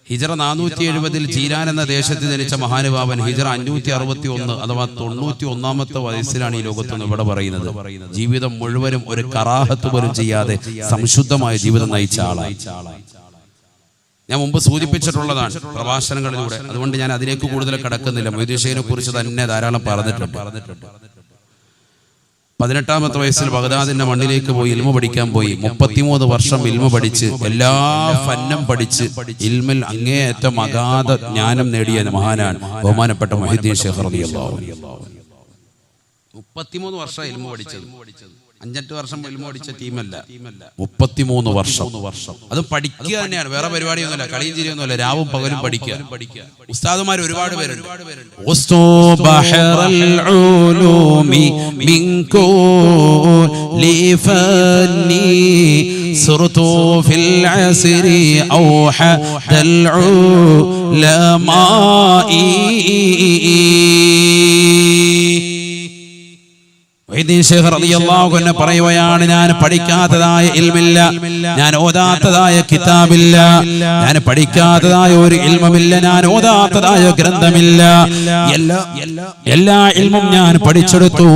ഹിജറ 470 ജീലാൻ എന്ന ദേശത്ത് ജനിച്ച മഹാനുഭാവൻ ഹിജറ 561 അഥവാ 91ാമത്തെ വയസ്സിലാണ് ഈ ലോകത്തുനിന്ന് ഇവിടെ പറയുന്നത്. ജീവിതം മുഴുവനും ഒരു കറാഹത്ത് പോലും ചെയ്യാതെ സംശുദ്ധമായ ജീവിതം നയിച്ച ആളായി. ഞാൻ മുമ്പ് സൂചിപ്പിച്ചിട്ടുള്ളതാണ് പ്രഭാഷണങ്ങളിലൂടെ, അതുകൊണ്ട് ഞാൻ അതിലേക്ക് കൂടുതൽ കടക്കുന്നില്ല. മൊയ്തീൻ ഷെയ്ഖിനെ കുറിച്ച് തന്നെ ധാരാളം പറഞ്ഞിട്ടുണ്ട്. 18ാമത്തെ വയസ്സിൽ ബഗ്ദാദിന്റെ മണ്ണിലേക്ക് പോയി ഇൽമ പഠിക്കാൻ പോയി. 33 വർഷം ഇൽമ പഠിച്ച് എല്ലാ ഫന്നും പഠിച്ച് ഇൽമിൽ അങ്ങേയറ്റം അഗാധ ജ്ഞാനം നേടിയ മഹാനാണ് ബഹുമാനപ്പെട്ട മുഹീദ്ദീൻ ഷെയ്ഖ് റളിയല്ലാഹു അൻഹു. 33 വർഷം ഇൽമ പഠിച്ചത്, 5-8 വർഷം ഇൽമ പഠിച്ച ടീമല്ല, 33 വർഷം. അത് പഠിക്കുക തന്നെയാണ്, വേറെ പരിപാടിയൊന്നുമില്ല, കളിയും ചിരിയൊന്നുമില്ല, രാവും പകലും പഠിക്കുക. ഉസ്താദുമാർ ഒരുപാട് പേരുണ്ട്. മുഹീദ്ദീൻ ഷെയ്ഖ് റളിയല്ലാഹു അൻഹു പറയുകയാണ്, ഞാൻ പഠിക്കാത്തതായ ഇൽമില്ല, ഞാൻ ഓതാത്തതായ കിതാബില്ല, ഞാൻ പഠിക്കാത്തതായ ഒരു ഇൽമുമില്ല, ഞാൻ ഓതാത്തതായ ഗ്രന്ഥമില്ല. എല്ലാ ഇൽമും ഞാൻ പഠിച്ചെടുത്തു,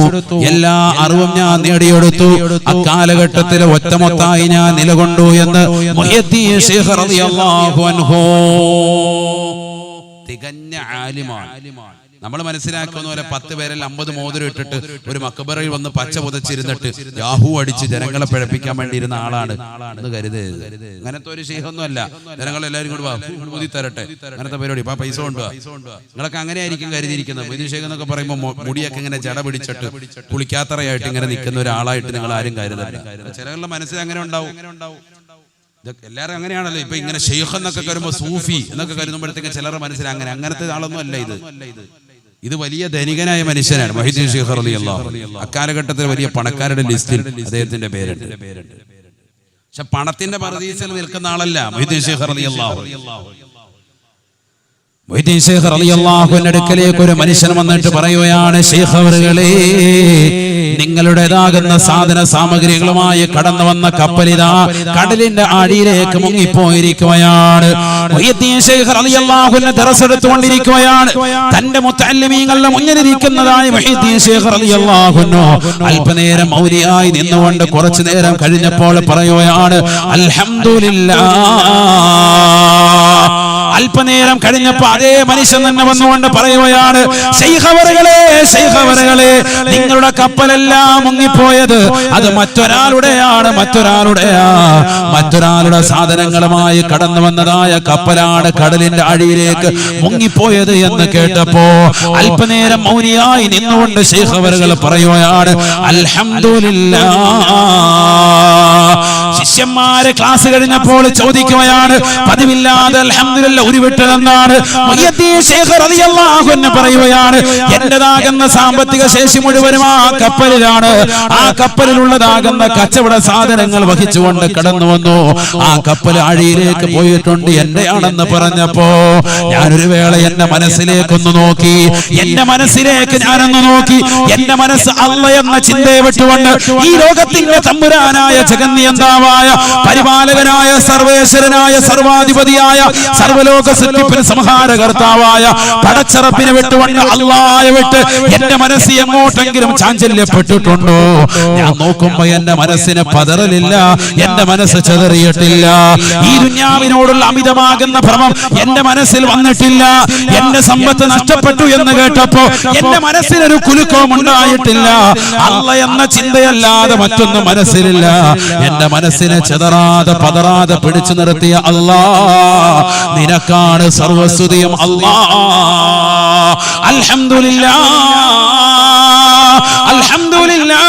എല്ലാ അറിവും ഞാൻ നേടിയെടുത്തു. അക്കാലഘട്ടത്തിൽ ഒറ്റമൊത്തായി ഞാൻ നിലകൊണ്ടു എന്ന് മുഹീദ്ദീൻ ഷെയ്ഖ് റളിയല്ലാഹു അൻഹു. തികഞ്ഞ ആലിമാണ്. നമ്മൾ മനസ്സിലാക്കുന്ന പോലെ 10 പേരിൽ 50 മോതിരം ഇട്ടിട്ട് ഒരു മക്ബറയിൽ വന്ന് പച്ച പുതച്ചിരുന്നിട്ട് യാഹൂ അടിച്ച് ജനങ്ങളെ പിഴപ്പിക്കാൻ വേണ്ടി ഇരുന്ന ആളാണ് എന്ന് കരുതരുത്. അങ്ങനത്തെ ഒരു ശൈഖൊന്നും അല്ല. ജനങ്ങളെല്ലാവരും കൂടി ഊതി തരട്ടെ, അങ്ങനത്തെ പരിപാടി. ഇപ്പൊ പൈസ കൊണ്ടുവാ, നിങ്ങളൊക്കെ അങ്ങനെ ആയിരിക്കും കരുതിയിരിക്കുന്നത്. മുഹീദ്ദീൻ ഷെയ്ഖ് എന്നൊക്കെ പറയുമ്പോൾ മുടിയൊക്കെ ഇങ്ങനെ ജട പിടിച്ചിട്ട് കുളിക്കാത്തറയായിട്ട് ഇങ്ങനെ നിൽക്കുന്ന ഒരാളായിട്ട് നിങ്ങൾ ആരും കരുതല്ല. ചിലരുടെ മനസ്സിൽ അങ്ങനെ ഉണ്ടാവും. എല്ലാവരും അങ്ങനെയാണല്ലോ. ഇപ്പൊ ഇങ്ങനെ ഷെയ്ഖ് എന്നൊക്കെ കരുമ്പോ സൂഫി എന്നൊക്കെ കരുതുമ്പോഴത്തേക്ക് ചിലരുടെ മനസ്സിൽ അങ്ങനത്തെ ആളൊന്നും അല്ല ഇത്. ഇത് വലിയ ധനികനായ മനുഷ്യനാണ് മുഹീദ്ദീൻ ഷെയ്ഖ് റളിയല്ലാഹു അൻഹു. അക്കാലഘട്ടത്തിൽ വലിയ പണക്കാരുടെ ലിസ്റ്റിൽ അദ്ദേഹത്തിന്റെ പേരുണ്ട്. പക്ഷെ പണത്തിന്റെ പറുദീസയിൽ നിൽക്കുന്ന ആളല്ല മുഹീദ്ദീൻ ഷെയ്ഖ് റളിയല്ലാഹു അൻഹു. മുഹീദ്ദീൻ ഷെയ്ഖ് റളിയല്ലാഹു അൻഹുവിന്റെ അടുക്കലേക്ക് ഒരു മനുഷ്യൻ വന്നിട്ട് പറയുകയാണ്, ഷെയ്ഖ് അവറുകളെ, നിങ്ങളുടേതാകുന്ന സാധന സാമഗ്രികളുമായി കടന്നു വന്ന കപ്പലിതാ കടലിന്റെ അടിയിലേക്ക് മുങ്ങിപ്പോയിരിക്കുകയാണ്. മുഹീദ്ദീൻ ഷെയ്ഖ് റളിയല്ലാഹു അൻഹു ദർസ് എടുത്തുകൊണ്ടിരിക്കുകയാണ്. തന്റെ മുത്തഅല്ലിമീങ്ങളുടെ മുന്നിലിരിക്കുന്നതായ മുഹീദ്ദീൻ ഷെയ്ഖ് റളിയല്ലാഹു അൻഹു അല്പനേരം മൗലിയായി നിന്നുകൊണ്ട് കുറച്ചു നേരം കഴിഞ്ഞപ്പോൾ പറയുകയാണ്, അൽഹംദുലില്ലാഹ്. അല്പനേരം കഴിഞ്ഞപ്പോ അതേ മനുഷ്യൻ തന്നെ വന്നുകൊണ്ട് പറയുകയാണ്, ശൈഖ് അവറുകളെ, നിങ്ങളുടെ കപ്പലെല്ലാം മുങ്ങിപ്പോയത് അത് മറ്റൊരാളുടെ സാധനങ്ങളുമായി കടന്നു വന്നതായ കപ്പലാണ് കടലിന്റെ അടിയിലേക്ക് മുങ്ങിപ്പോയത് എന്ന് കേട്ടപ്പോ അല്പനേരം മൗനിയായി നിന്നുകൊണ്ട് ശൈഖ് അവറുകൾ പറയുകയാണ്, അൽഹംദുലില്ലാഹ്. ശിഷ്യന്മാരെ ക്ലാസ് കഴിഞ്ഞപ്പോൾ ചോദിക്കുകയാണ്, പതിവില്ലാതെ അൽഹംദുലില്ലാഹ് ഉരുവിട്ടതെന്നാണ്. മുഹീദ്ദീൻ ഷെയ്ഖ് റളിയല്ലാഹു അൻഹു പറയുകയാണ്, എന്റേതാകുന്ന സാമ്പത്തിക ശേഷി മുഴുവനും ആ കപ്പലിലാണ്. ആ കപ്പലിലുള്ളതാകുന്ന കച്ചവട സാധനങ്ങൾ വഹിച്ചുകൊണ്ട് കടന്നു വന്നു. ആ കപ്പൽ അഴിയിലേക്ക് പോയിട്ടുണ്ട്, എന്റെയാണെന്ന് പറഞ്ഞപ്പോ ഞാനൊരു വേള എന്റെ മനസ്സിലേക്കൊന്ന് നോക്കി. എന്റെ മനസ്സിലേക്ക് ഞാനൊന്ന് നോക്കി. എന്റെ മനസ്സ് അല്ല എന്ന ചിന്തയെ വിട്ടുകൊണ്ട് ഈ ലോകത്തിന്റെ തമ്പുരാനായ ജഗന്നിയന്താവായ പരിപാലകനായ സർവേശ്വരനായ സർവാധിപതിയായ സർവലോക സൃഷ്ടിപ്പിന് സംഹാരകർത്താവായ പടച്ചറപ്പിനെ വിട്ടുകൊണ്ട് അല്ലാഹയെ വിട്ട് എന്റെ മനസ്സ് എങ്ങോട്ടെങ്കിലും ചാഞ്ചല്യപ്പെട്ടിട്ടുണ്ടോ? ഞാൻ നോക്കുമ്പോ എന്റെ മനസ്സിന് പതറലില്ല, എന്റെ മനസ്സ് ചെതറിയിട്ടില്ല. ഈ ദുനിയാവിനോടുള്ള അമിതമാകുന്ന ഭ്രമം എന്റെ മനസ്സിൽ വന്നിട്ടില്ല. എന്റെ സമ്പത്ത് നഷ്ടപ്പെട്ടു എന്ന് കേട്ടപ്പോ എന്റെ മനസ്സിനൊരു കുലുക്കവും ഉണ്ടായിട്ടില്ല. അല്ല എന്ന ചിന്തയല്ലാതെ മറ്റൊന്നും മനസ്സിലില്ല. എന്റെ മനസ്സിനെ ചെതറാതെ പതറാതെ പിടിച്ചു നിർത്തിയ അല്ലാഹ്, നിനക്കാണ് സർവസ്തുതിയും അല്ലാഹ്. അൽഹംദുലില്ലാഹ്, അൽഹംദുലില്ലാഹ്.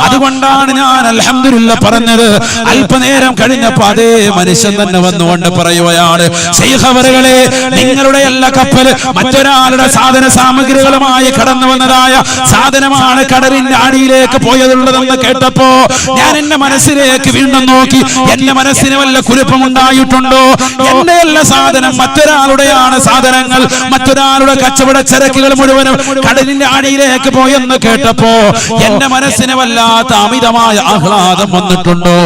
അതുകൊണ്ടാണ് ഞാൻ അൽഹംദുലില്ലാഹ് പറഞ്ഞത്. അല്പനേരം കഴിഞ്ഞപ്പോ അതേ മനുഷ്യൻ തന്നെ വന്നുകൊണ്ട് പറയുകയാണ്, ശൈഖ് അവറുകളെ, നിങ്ങളുടെ എല്ലാ കപ്പൽ മറ്റൊരാളുടെ സാധന സാമഗ്രികളുമായി കടന്നു വന്നതായ സാധനമാണ് കടലിന്റെ അടിയിലേക്ക് പോയതുള്ളതെന്ന് കേട്ടപ്പോ ഞാൻ എന്റെ മനസ്സിലേക്ക് വീണ്ടും നോക്കി. എന്റെ മനസ്സിന് വല്ല കുഴപ്പമുണ്ടായിട്ടുണ്ടോ? എന്റെ എല്ലാ സാധനം മറ്റൊരാളുടെയാണ് സാധനങ്ങൾ, മറ്റൊരാളുടെ കച്ചവട ചരക്കുകൾ മുഴുവനും കടലിന്റെ അടിയിലേക്ക് പോയെന്ന് കേട്ടപ്പോ എന്റെ മനസ്സിന് വല്ലാത്ത അമിതമായ ആഹ്ലാദം വന്നിട്ടുണ്ടോ?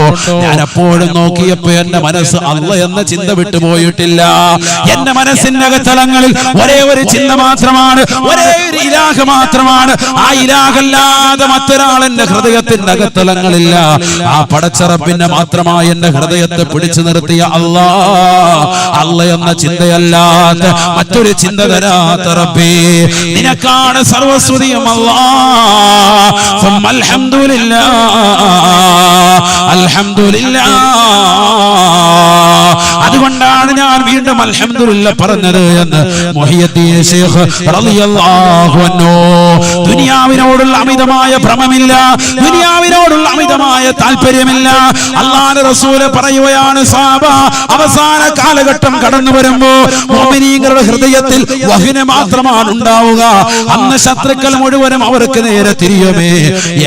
ഞാൻ എപ്പോഴും നോക്കിയപ്പോ എന്റെ മനസ്സ് അല്ലാഹ് എന്ന ചിന്ത വിട്ടുപോയിട്ടില്ല. എന്റെ മനസ്സിന്റെ അകത്തളങ്ങളിൽ ഒരേ ഒരു ചിന്ത മാത്രമാണ്, ഒരേ ഒരു ഇലാഹ് മാത്രമാണ്. ആ ഇലാഹല്ലാതെ മറ്റൊരാൾ എന്റെ ഹൃദയത്തിന്റെ അകത്തളങ്ങളില്ല. ആ പടച്ചറപ്പിന്റെ മാത്രമായി എന്റെ ഹൃദയത്തെ പിടിച്ചു നിർത്തിയ അല്ലാഹ് എന്ന ചിന്തയല്ലാത്ത മറ്റൊരു ചിന്ത തരാത്ത റബ്ബേ, നിനക്കാണ് സർവസ്തുതിയും അല്ലാഹ്. അൽഹംദുലില്ലാഹ്. അതുകൊണ്ടാണ് ഞാൻ വീണ്ടും അൽഹംദുലില്ലാഹ് പറഞ്ഞത് എന്ന് മുഹിയുദ്ദീൻ ശൈഖ് റളിയല്ലാഹു അൻഹു. ദുനിയാവിനോടുള്ള അമിതമായ ഭ്രമമില്ല, ദുനിയാവിനോടുള്ള അമിതമായ താല്പര്യമില്ല. അല്ലാഹുവിന്റെ റസൂൽ പറയുകയാണ്, സ്വഹാബ അവസാന കാലഘട്ടം കടന്നു വരുമ്പോ മുഅ്മിനീങ്ങളുടെ ഹൃദയത്തിൽ വഹ്ന മാത്രമാണ് ഉണ്ടാവുക. അന്ന് ശത്രുക്കൾ മുഴുവനും അവർക്ക് നേരെ തിരിയുമേ,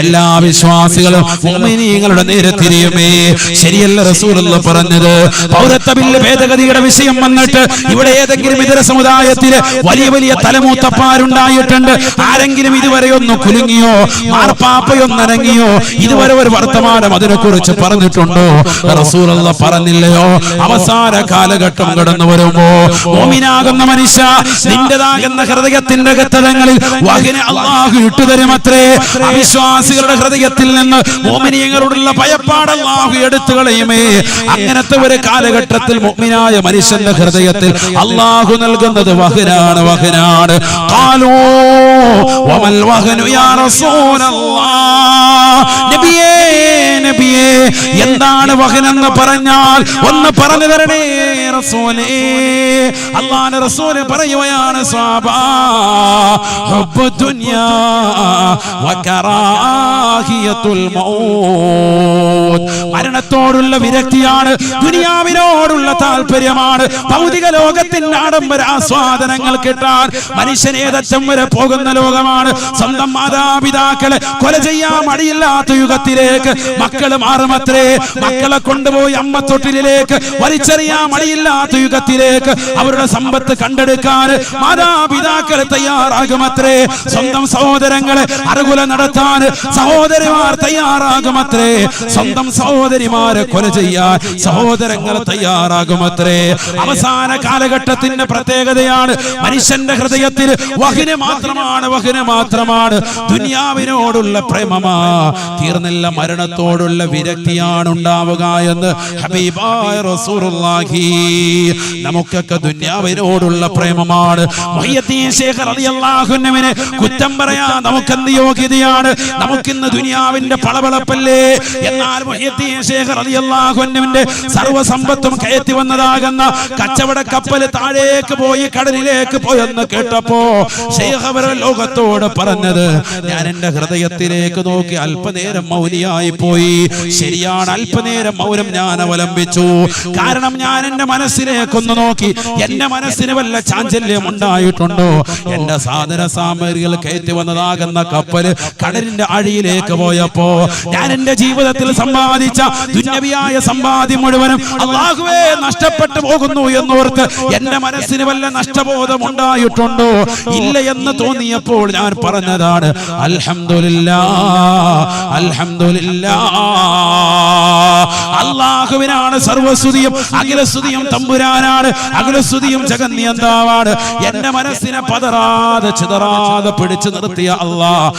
എല്ലാ വിശ്വാസികളും മുഅ്മിനീങ്ങളുടെ നേരെ തിരിയുമേ. ശരിയല്ല റസൂലുള്ളാഹി പറഞ്ഞത്? പൗരത്വ ബില്ല് ഭേദഗതിയുടെ വിഷയം വന്നിട്ട് ഇവിടെ ഏതെങ്കിലും ഇതര സമുദായത്തിലെ വലിയ വലിയ തലമൂത്തപ്പാരുണ്ടായിട്ടുണ്ട്. ആരെങ്കിലും ഇതുവരെ ഒന്ന് കുലുങ്ങിയോ, മാർപ്പാപ്പയൊന്നനങ്ങിയോ? ഇതുവരെ ഒരു വർത്തമാനം അതിനെക്കുറിച്ച് പറഞ്ഞിട്ടുണ്ടോ? റസൂലുള്ളാഹി പറഞ്ഞില്ലയോ? അവസാന കാലഘട്ടം കടന്നു വരുമ്പോ മുഅ്മിനാകുന്ന മനുഷ്യ, നിന്റേതാകുന്ന ഹൃദയത്തിന്റെ അകത്തളങ്ങളിൽ വഹ്ന അല്ലാഹു ഇട്ടുതരുമത്രേ. അവിശ്വാസികളുടെ ഹൃദയത്തിൽ നിന്ന് മുഅ്മിനീങ്ങളോടുള്ള ഭയപ്പാട് അല്ലാഹു എടുത്തു കളയുമേ. അങ്ങനത്തെ ഒരു കാലഘട്ടത്തിൽ മുഅ്മിനായ മനുഷ്യന്റെ ഹൃദയത്തിൽ അല്ലാഹു നൽകുന്നത് വഹ്നാണ്, വഹ്നാണ്. ഖാലൂ വമൽ വഹ്നു യാ റസൂലല്ലാഹ്. നബിയേ, നബിയേ, എന്താണ് വഹ്ൻ എന്ന് പറഞ്ഞാൽ ഒന്ന് പറഞ്ഞു തരണേ റസൂലേ. അല്ലാഹുവിന്റെ റസൂൽ പറയുകയാണ്, സ്വഹാബാ ഹുബ്ബു ദുനിയാ വകറാഹിയത്തുൽ മൗത്ത്. മരണത്തോടുള്ള വിരക്തിയാണ്, ദുനിയാവിനോടുള്ള താല്പര്യമാണ്. ഭൗതിക ലോകത്തിന്റെ ആഡംബര ആസ്വാദനങ്ങൾ കിട്ടാൻ മനുഷ്യൻ ഏതറ്റം വരെ പോകുന്ന ലോകമാണ്. സ്വന്തം മാതാപിതാക്കളെ കൊല ചെയ്യാൻ മടിയില്ലാത്ത യുഗത്തിലേക്ക് മക്കള് മാറുമത്രേ. മക്കളെ കൊണ്ടുപോയി അമ്മത്തൊട്ടിലേക്ക് വലിച്ചെറിയാൻ മടിയില്ലാത്ത യുഗത്തിലേക്ക് അവരുടെ സമ്പത്ത് കണ്ടെടുക്കാൻ മാതാപിതാക്കളെ തയ്യാറാകുമത്രേ. സ്വന്തം സഹോദരങ്ങളെ അറുകുല നടത്താൻ സഹോദരിമാർ തയ്യാറാകുമത്രേ. സ്വന്തം സഹോദരിമാരെ കൊല ചെയ്യാൻ സഹോദരങ്ങൾ തയ്യാറാകുമത്രേ. അവസാന കാലഘട്ടത്തിന്റെ പ്രത്യേകതയാണ് മനുഷ്യന്റെ ഹൃദയത്തിൽ വഹ്ന മാത്രമാണ്, വഹ്ന മാത്രമാണ്. ദുനിയാവിനോടുള്ള പ്രേമമാ തീർന്നില്ല, മരണത്തോടുള്ള വിരക്തിയാണ് ഉണ്ടാവുക എന്ന് ഹബീബായ റസൂലുള്ളാഹി. നമുക്കൊക്കെ ദുനിയാവിനോടുള്ള പ്രേമമാണ്. മുഹയ്യദ്ദീൻ ശൈഖ് റളിയല്ലാഹു അൻഹുവിനെ കുറ്റം പറയാൻ നമുക്കെന്ത് യോഗ്യതയാണ്? നമുക്കിന്ന് ദുനിയാവിന്റെ പളപളപ്പല്ലേ? എന്നാൽ മുഹയ്യദ്ദീൻ ശൈഖ് റളിയല്ലാഹു അൻഹുവിന്റെ സർവ്വസമ്പത്തും കയറ്റി വന്നതാകുന്ന കച്ചവട കപ്പൽ താഴേക്ക് പോയി കടലിലേക്ക് പോയെന്ന് കേട്ടപ്പോ ശൈഖ് അവരുടെ ലോകത്തോട് പറഞ്ഞത്, ഞാൻ എന്റെ ഹൃദയത്തിലേക്ക് നോക്കി അല്പനേരം മൗനിയായി പോയി. ശരിയാണ്, അല്പനേരം മൗനം ഞാൻ അവലംബിച്ചു. കാരണം ഞാൻ എന്റെ മനസ്സിലേക്കൊന്ന് നോക്കി. എന്റെ മനസ്സിന് വല്ല ചാഞ്ചല്യം ഉണ്ടായിട്ടുണ്ടോ? എന്റെ സാധന സാമഗ്രികൾ കയറ്റി വന്നതാകുന്ന കപ്പൽ കടലിന്റെ അടിയിലേക്ക് പോയപ്പോ ഞാൻ എന്റെ ജീവിതത്തിൽ സമ്പാദിച്ച ദുന്യവിയായ സമ്പാദ്യം മുഴുവനും അല്ലാഹുവേ നഷ്ടപ്പെട്ടു പോകുന്നു എന്നോർത്ത് എന്റെ മനസ്സിന് വല്ല നഷ്ടബോധം ഉണ്ടായിട്ടുണ്ടോ? ഇല്ല എന്ന് തോന്നിയപ്പോൾ ഞാൻ പറഞ്ഞതാണ്, അൽഹംദുലില്ലാഹ്, അൽഹംദുലില്ലാഹ്. അല്ലാഹുവിനാണ് സർവസ്തുതിയും, അഖിലസ്തുതിയും തമ്പുരാനാണ്, അഖിലസ്തുതിയും ജഗന്നിയന്താവാണ്. എന്റെ മനസ്സിനെ പതറാതെ ചിതറാതെ പിടിച്ചു നിർത്തിയ അല്ലാഹ്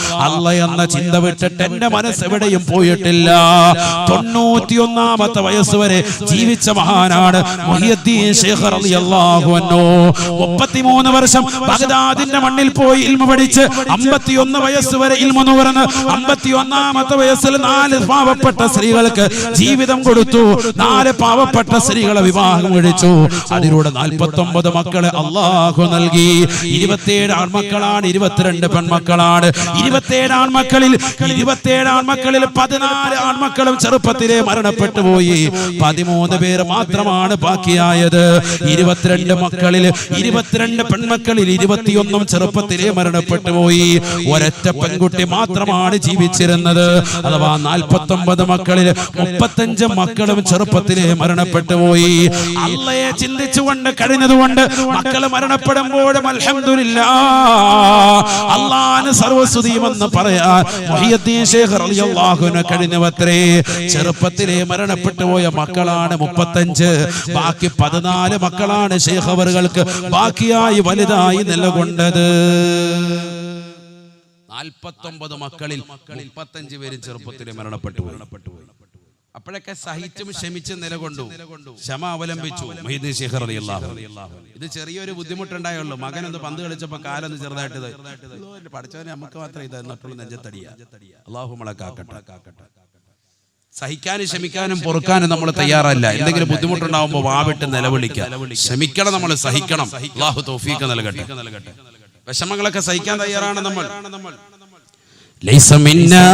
എന്ന ചിന്ത വിട്ടിട്ട് എന്റെ മനസ്സ് എവിടെയും പോയിട്ടില്ല. 91 വയസ്സ് വരെ ജീവിച്ച മഹാനാണ് മുഹയ്യദ്ദീൻ ശൈഖ് റളിയല്ലാഹു അൻഹു. 33 വർഷം ബഗ്ദാദിന്റെ മണ്ണിൽ പോയി ഇൽമ പഠിച്ച് 51 വയസ്സ് വരെ ഇൽമ നുകർന്ന് 51 വയസ്സിൽ 4 പാവപ്പെട്ട സ്ത്രീകൾക്ക് ജീവിതം കൊടുത്തു. 4 പാവപ്പെട്ട സ്ത്രീകളെ വിവാഹം കഴിച്ചു. അതിലൂടെ 49 മക്കളെ അല്ലാഹു നൽകി. 27 ആൺമക്കളാണ്, 22 പെൺമക്കളാണ്. 27 ആൺമക്കളിൽ 14 ആൺമക്കളും ചെറുപ്പത്തിലെ മരണപ്പെട്ടു പോയി. 13 പേര് മാത്രമാണ് ബാക്കിയായത്. 22 മക്കളിൽ 22 പെൺമക്കളിൽ 21 ചെറുപ്പത്തിലെ മരണപ്പെട്ടു പോയി. ഒരൊറ്റ പെൺകുട്ടി മാത്രമാണ് ജീവിച്ചിരുന്നത്. അഥവാ 49 മക്കളിൽ 35 മക്കളും ചെറുപ്പത്തിലെ മരണപ്പെട്ടു പോയി. അള്ളയെ ചിന്തിച്ചുകൊണ്ട് കഴിഞ്ഞതുകൊണ്ട് മക്കൾ മരണപ്പെടുമ്പോഴും അൽഹംദുലില്ലാഹ് അല്ലാഹുവിന് സർവസ്തുതിയുമെന്ന് പറയാൻ മുഹിയുദ്ദീൻ ശൈഖ് റളിയല്ലാഹു അൻഹു കഴിഞ്ഞവത്രേ. ചെറുപ്പത്തിലെ മരണപ്പെട്ടു പോയ മക്കളാണ് 35. ബാക്കി 14 മക്കളാണ് ശൈഖ് അവറുകൾക്ക് ബാക്കിയായി വലുതായി നിലകൊണ്ടത്. 49 മക്കളിൽ 35 പേരും ചെറുപ്പത്തിലെ മരണപ്പെട്ടു പോയി. അപ്പോഴൊക്കെ സഹിച്ചും ക്ഷമിച്ചും നിലകൊണ്ടു, ക്ഷമ അവലംബിച്ചു മുഹീദ്ദീൻ ശൈഖ് റളിയല്ലാഹു അൻഹു. ഇത് ചെറിയൊരു ബുദ്ധിമുട്ടുണ്ടായുള്ളൂ. മകനൊന്ന് പന്ത് കളിച്ചപ്പോൾ കാലൊന്ന് ചെറുതായിട്ട് പഠിച്ചവനെ നമുക്ക് മാത്രം ഇത് എന്നിട്ടുള്ള നെഞ്ചത്തടിയ. അല്ലാഹു നമ്മളെ കാക്കട്ടെ. സഹിക്കാനും ക്ഷമിക്കാനും പൊറുക്കാനും നമ്മൾ തയ്യാറല്ല. എന്തെങ്കിലും ബുദ്ധിമുട്ടുണ്ടാകുമ്പോൾ വാവിട്ട് നിലവിളിക്കുക. ക്ഷമിക്കണം, നമ്മൾ സഹിക്കണം. അല്ലാഹു തൗഫീഖ് നൽകട്ടെ. വിഷമങ്ങളൊക്കെ സഹിക്കാൻ തയ്യാറാണ് നമ്മൾ. ليس منا